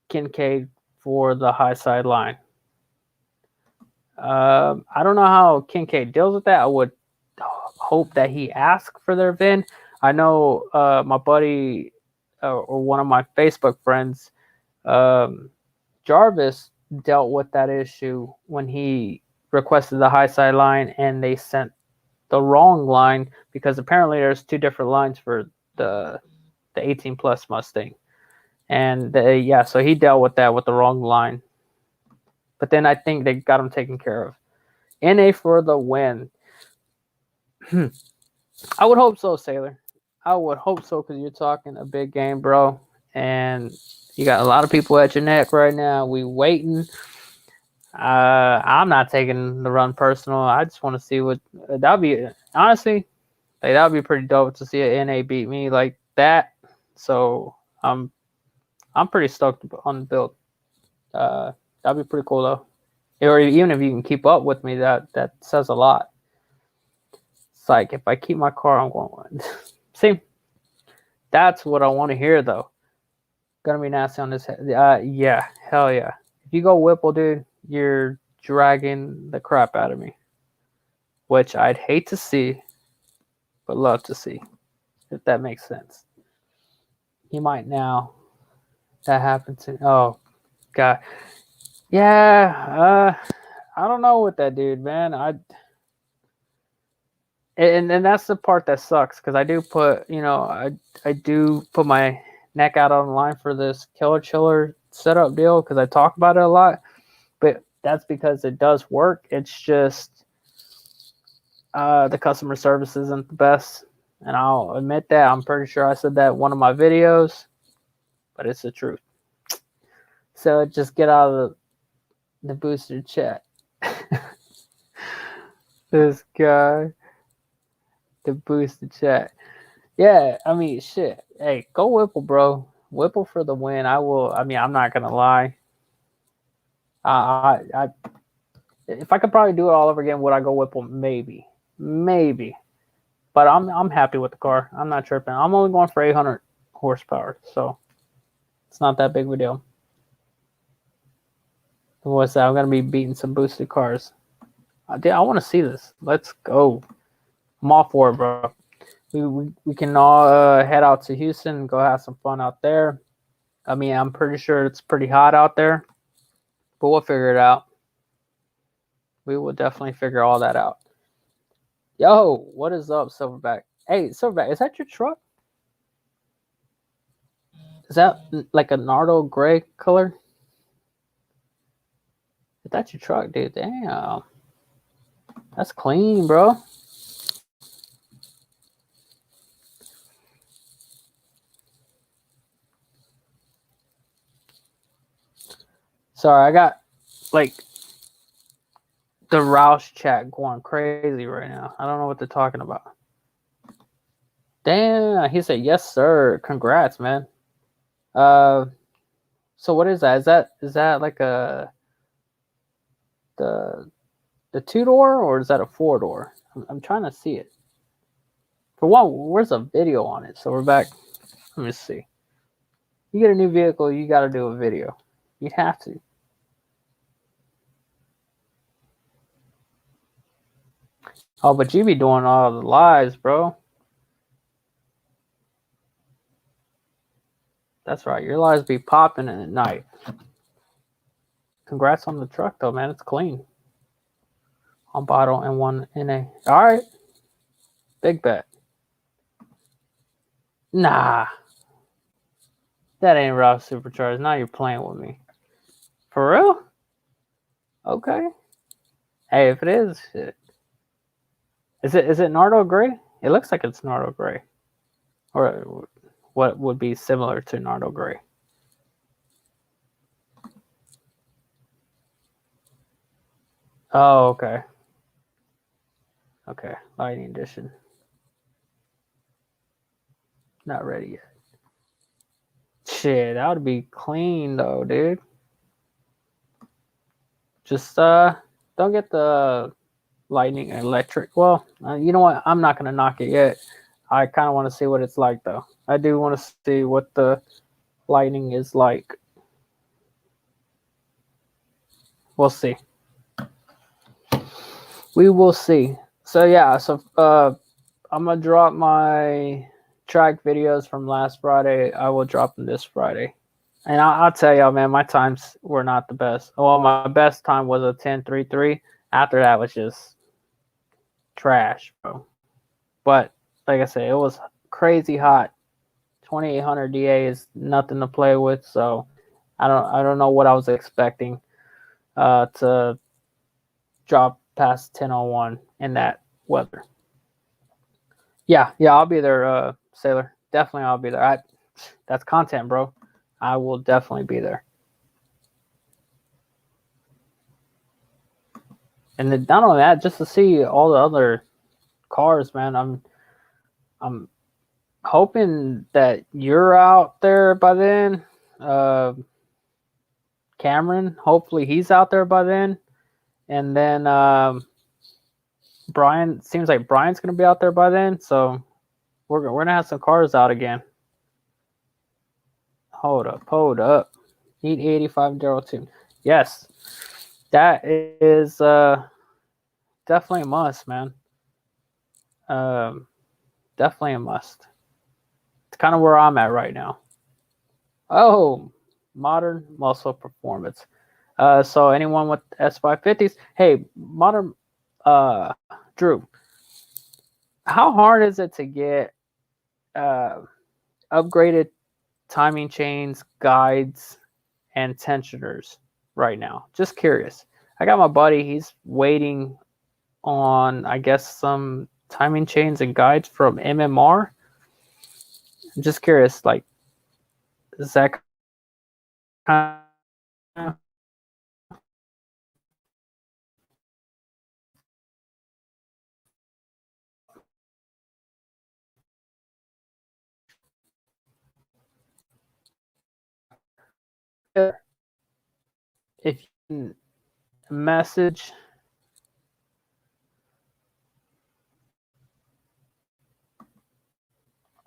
Kincaid for the high side line. I don't know how Kincaid deals with that. I would hope that he asks for their VIN. I know my buddy or one of my Facebook friends, Jarvis, dealt with that issue when he requested the high side line and they sent the wrong line, because apparently there's two different lines for the 18 plus Mustang. And yeah, so he dealt with that with the wrong line. But then I think they got him taken care of. NA for the win. I would hope so, Sailor. I would hope so, because you're talking a big game, bro. And you got a lot of people at your neck right now. We waiting. I'm not taking the run personal. I just want to see what that'd be. Honestly, like, that'd be pretty dope to see a NA beat me like that. So I'm pretty stoked on the build. That'd be pretty cool though. Or even if you can keep up with me, that says a lot. It's like, if I keep my car, I'm going. See, that's what I want to hear though. Gonna be nasty on this. Yeah, hell yeah. If you go Whipple, dude, you're dragging the crap out of me, which I'd hate to see, but love to see, if that makes sense. He might now. That happened to. Oh, God. Yeah. I don't know with that dude, man. And that's the part that sucks, because I do put, I do put my neck out on the line for this Killer Chiller setup deal, because I talk about it a lot. But that's because it does work. It's just the customer service isn't the best, and I'll admit that. I'm pretty sure I said that in one of my videos, but it's the truth. So just get out of the booster chat. This guy, the booster chat. Yeah, I mean, shit. Hey, go Whipple, bro. Whipple for the win. I'm not gonna lie. If I could probably do it all over again, would I go Whipple? Maybe. But I'm happy with the car. I'm not tripping. I'm only going for 800 horsepower, so it's not that big of a deal. What's that? I'm gonna be beating some boosted cars. I want to see this. Let's go. I'm all for it, bro. We can all head out to Houston and go have some fun out there. I mean, I'm pretty sure it's pretty hot out there, but we'll figure it out. We will definitely figure all that out. Yo, what is up, Silverback? Hey, Silverback, is that your truck? Is that like a Nardo gray color? If that's your truck, dude, damn. That's clean, bro. Sorry, I got like the Roush chat going crazy right now. I don't know what they're talking about. Damn, he said yes, sir. Congrats, man. So what is that? Is that like the 2-door, or is that a 4-door? I'm trying to see it. For one, where's a video on it? So we're back. Let me see. You get a new vehicle, you got to do a video. You have to. Oh, but you be doing all the lives, bro. That's right. Your lives be popping at night. Congrats on the truck, though, man. It's clean. On bottle and one NA. All right. Big bet. Nah. That ain't Roush Supercharged. Now you're playing with me. For real? Okay. Hey, if it is, shit. Is it Nardo Gray? It looks like it's Nardo Gray. Or what would be similar to Nardo Gray. Oh, okay. Okay, lighting edition. Not ready yet. Shit, that would be clean though, dude. Just don't get the lightning electric. Well, you know what? I'm not gonna knock it yet. I kind of want to see what it's like, though. I do want to see what the Lightning is like. We'll see. We will see. So yeah, I'm gonna drop my track videos from last Friday. I will drop them this Friday. And I'll tell y'all, man, my times were not the best. Well, my best time was a 10:33. After that was just trash, bro. But like I said, it was crazy hot. 2800 DA is nothing to play with, so I don't know what I was expecting to drop past 10:01 in that weather. Yeah, I'll be there, Sailor. Definitely, I'll be there. That's content, bro. I will definitely be there. And then, not only that, just to see all the other cars, man. I'm hoping that you're out there by then. Cameron, hopefully he's out there by then. And then Brian, seems like Brian's gonna be out there by then. So we're gonna have some cars out again. Hold up. Need 8502. Yes, that is definitely a must, man. Definitely a must. It's kind of where I'm at right now. Oh, Modern Muscle Performance. So anyone with S550s, hey, Modern Drew, how hard is it to get upgraded timing chains, guides, and tensioners right now? Just curious. I got my buddy, he's waiting on, I guess, some timing chains and guides from MMR. I'm just curious, like, is that kind of if you can message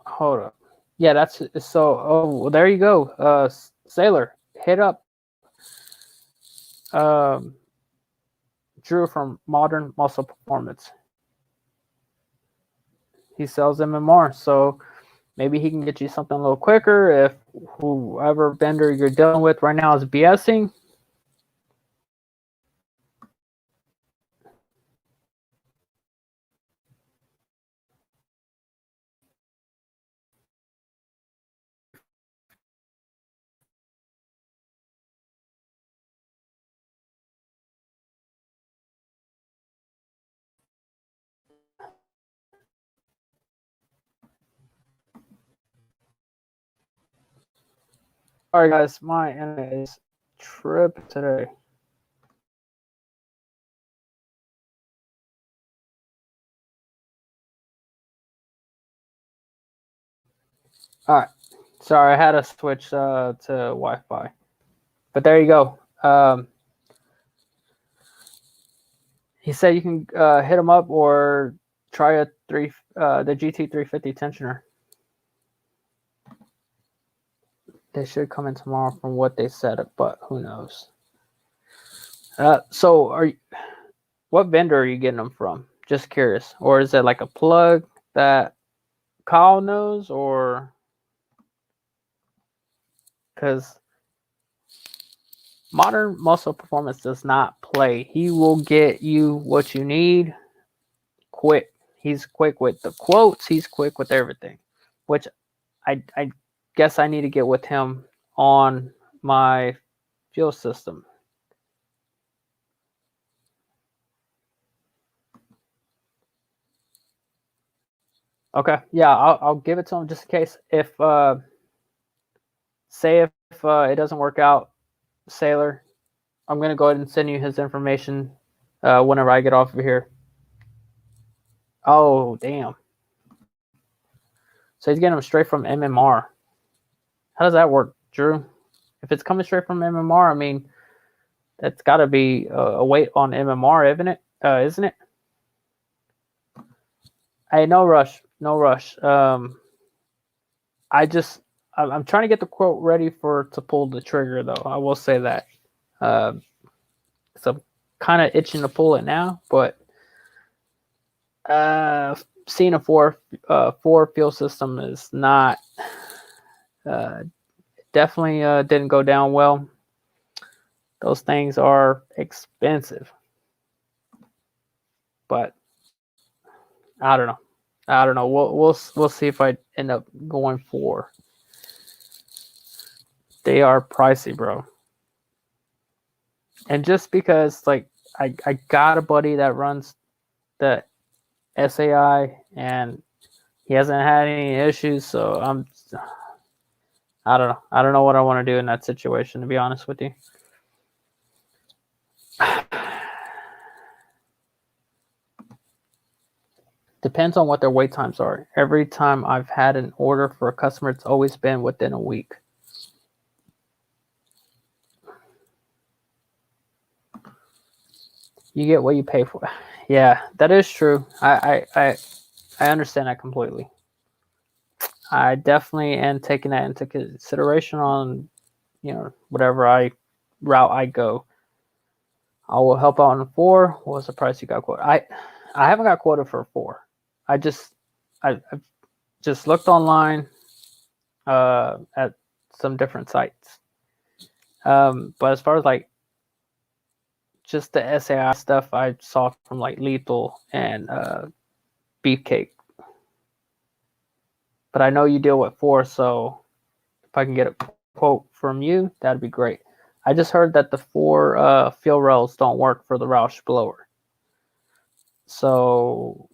hold up. Yeah, that's so. Oh, well, there you go. Sailor, hit up Drew from Modern Muscle Performance. He sells MMR, so maybe he can get you something a little quicker. If whoever vendor you're dealing with right now is BSing, all right, guys, my internet is tripping today. All right, sorry, I had to switch to Wi-Fi, but there you go. He said you can hit him up or try the GT350 tensioner. They should come in tomorrow from what they said, but who knows? So what vendor are you getting them from? Just curious. Or is it like a plug that Kyle knows, or because Modern Muscle Performance does not play. He will get you what you need quick. He's quick with the quotes. He's quick with everything, which I guess I need to get with him on my fuel system. Okay, yeah, I'll give it to him just in case. If say if it doesn't work out, Sailor, I'm gonna go ahead and send you his information whenever I get off of here. Oh damn! So he's getting them straight from MMR. How does that work, Drew? If it's coming straight from MMR, I mean, that's got to be a weight on MMR, isn't it? Isn't it? Hey, no rush. no rush. I'm trying to get the quote ready to pull the trigger though. I will say that. So I'm kind of itching to pull it now, but seeing a four fuel system is not definitely didn't go down well. Those things are expensive, but I don't know. We'll see if I end up going for. They are pricey, bro. And just because like I got a buddy that runs the SAI and he hasn't had any issues, so I don't know. I don't know what I want to do in that situation, to be honest with you. Depends on what their wait times are. Every time I've had an order for a customer, it's always been within a week. You get what you pay for. Yeah, that is true. I understand that completely. I definitely am taking that into consideration on, whatever route I go. I will help out on a 4. What was the price you got quoted? I haven't got quoted for a 4. I've just looked online at some different sites. But as far as like just the SAI stuff, I saw from like Lethal and Beefcake. But I know you deal with 4, so if I can get a quote from you, that'd be great. I just heard that the 4 fuel rails don't work for the Roush blower. So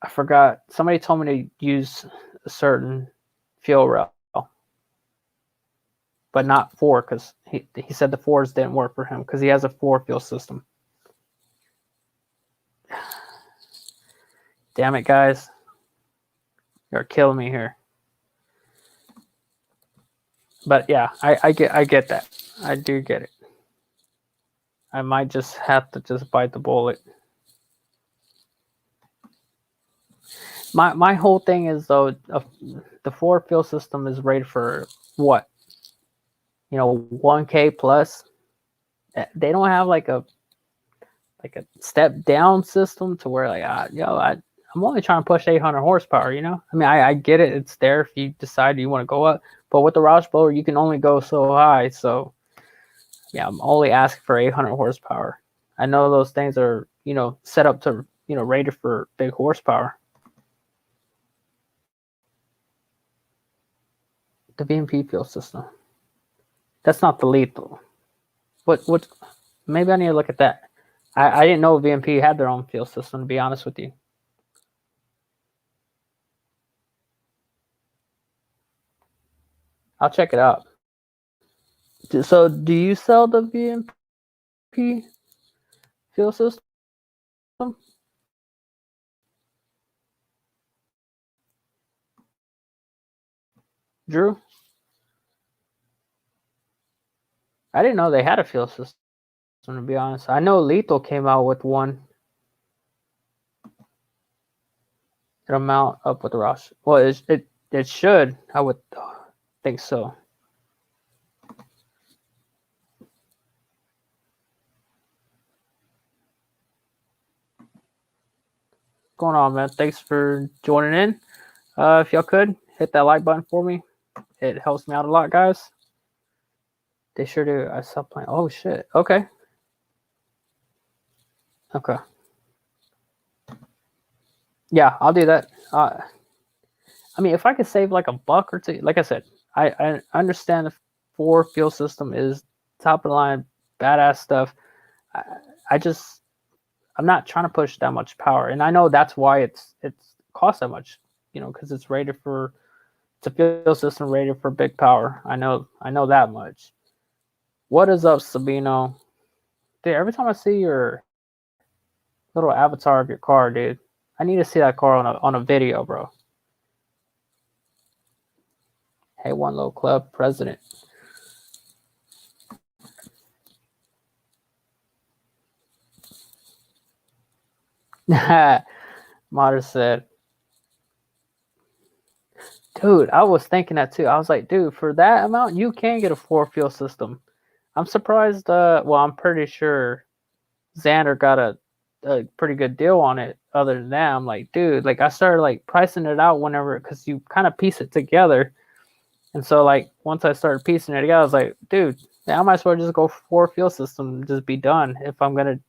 I forgot. Somebody told me to use a certain fuel rail, but not 4 because he said the 4s didn't work for him because he has a 4 fuel system. Damn it, guys. You're killing me here. But yeah, I get that. I do get it. I might just have to just bite the bullet. My whole thing is though, the 4 fuel system is rated for what? 1K plus. They don't have like a step down system to where like I'm only trying to push 800 horsepower. I mean I get it. It's there if you decide you want to go up. But with the Roush blower, you can only go so high. So yeah, I'm only asking for 800 horsepower. I know those things are set up to rated for big horsepower. The VMP fuel system. That's not the Lethal. What? Maybe I need to look at that. I didn't know VMP had their own fuel system, to be honest with you. I'll check it out. So, do you sell the VMP fuel system? Drew? I didn't know they had a fuel system, to be honest. I know Lethal came out with one. It'll mount up with the Roush. Well, it should. I would think so. What's going on, man? Thanks for joining in. If y'all could hit that like button for me, it helps me out a lot, guys. They sure do. I stopped playing. Oh shit. Okay. Okay. Yeah, I'll do that. I mean, if I could save like a buck or two, like I said, I understand the 4 fuel system is top of the line, badass stuff. I'm not trying to push that much power, and I know that's why it's costs that much, because it's a fuel system rated for big power. I know that much. What is up, Sabino? Dude, every time I see your little avatar of your car, dude, I need to see that car on a video, bro. Hey, One Low Club president. Motter said, Dude, I was thinking that too. I was like, dude, for that amount, you can get a 4 fuel system. I'm surprised. Well, I'm pretty sure Xander got a pretty good deal on it. Other than that, I'm like, dude, like I started like pricing it out whenever, because you kind of piece it together. And so like once I started piecing it together, I was like, dude, I might as well just go 4 fuel system and just be done if I'm gonna,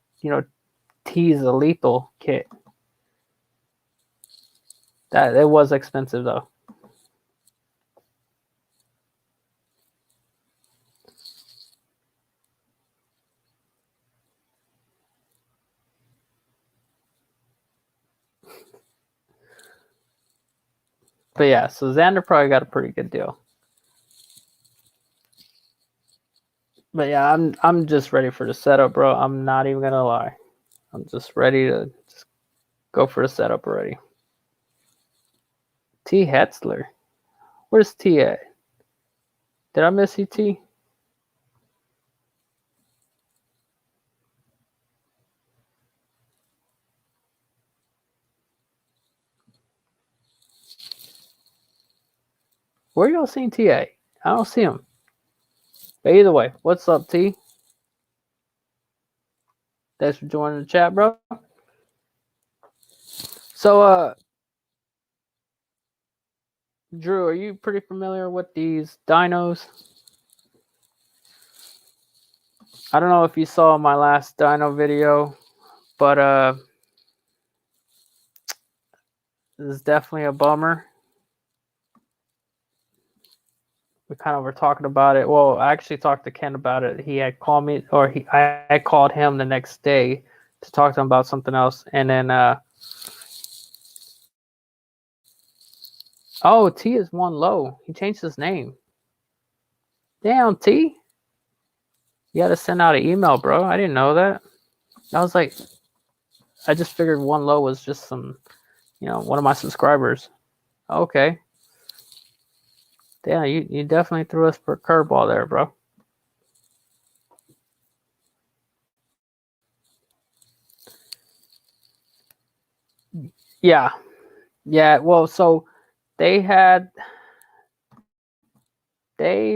tease a lethal kit. That it was expensive though. But yeah, so Xander probably got a pretty good deal. But yeah, I'm just ready for the setup, bro. I'm not even gonna lie. I'm just ready to just go for the setup already. T Hetzler. Where's T at? Did I miss you, T? Where y'all seen T at? I don't see him. But either way, what's up, T? Thanks for joining the chat, bro. So, Drew, are you pretty familiar with these dynos? I don't know if you saw my last dyno video, but this is definitely a bummer. We kind of were talking about it. Well, I actually talked to Ken about it. He had called me, or I called him the next day to talk to him about something else. And then, oh, T is one low. He changed his name. Damn, T. You got to send out an email, bro. I didn't know that. I was like, I just figured one low was just some, one of my subscribers. Okay. Damn, you definitely threw us for a curveball there, bro. Yeah. Yeah. Well, so they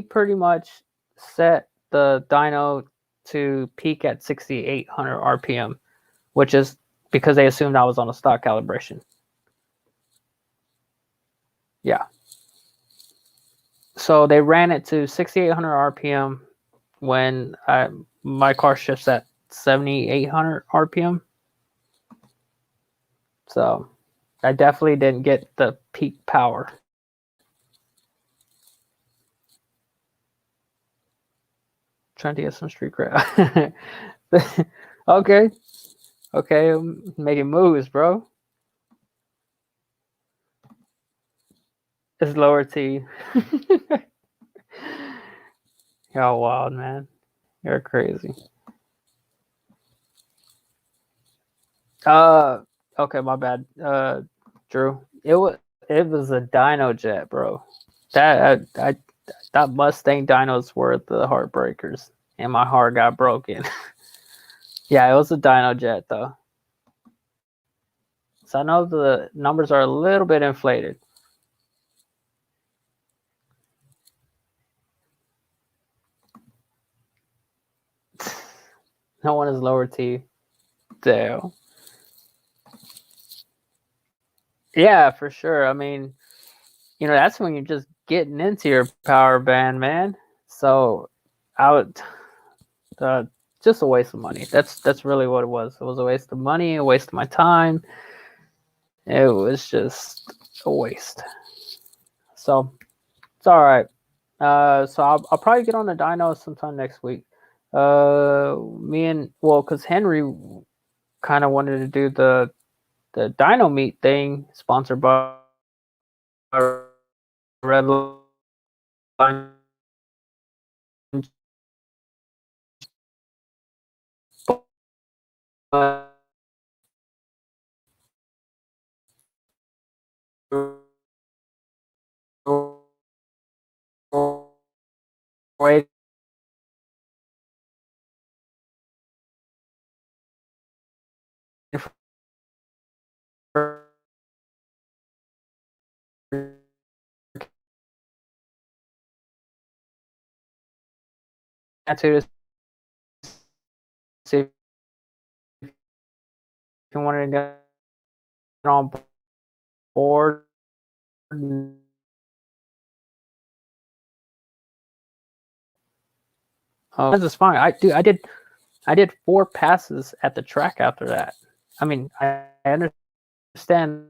pretty much set the dyno to peak at 6,800 RPM, which is because they assumed I was on a stock calibration. Yeah. So they ran it to 6,800 RPM when my car shifts at 7,800 RPM. So I definitely didn't get the peak power. Trying to get some street cred. Okay. Okay, making moves, bro. It's lower T. You're wild, man. You're crazy. Okay, my bad. Drew. It was a dyno jet, bro. That that Mustang dynos were the heartbreakers, and my heart got broken. Yeah, it was a dyno jet though. So I know the numbers are a little bit inflated. No one is lower T. Damn. Yeah, for sure. I mean, that's when you're just getting into your power band, man. So I would just a waste of money. That's really what it was. It was a waste of money, a waste of my time. It was just a waste. So it's all right. So I'll probably get on the dyno sometime next week. Because Henry kind of wanted to do the dyno meet thing sponsored by Redline. Wait for to see if you wanted to get on board. This is fine. I did 4 passes at the track after that. I mean, I understand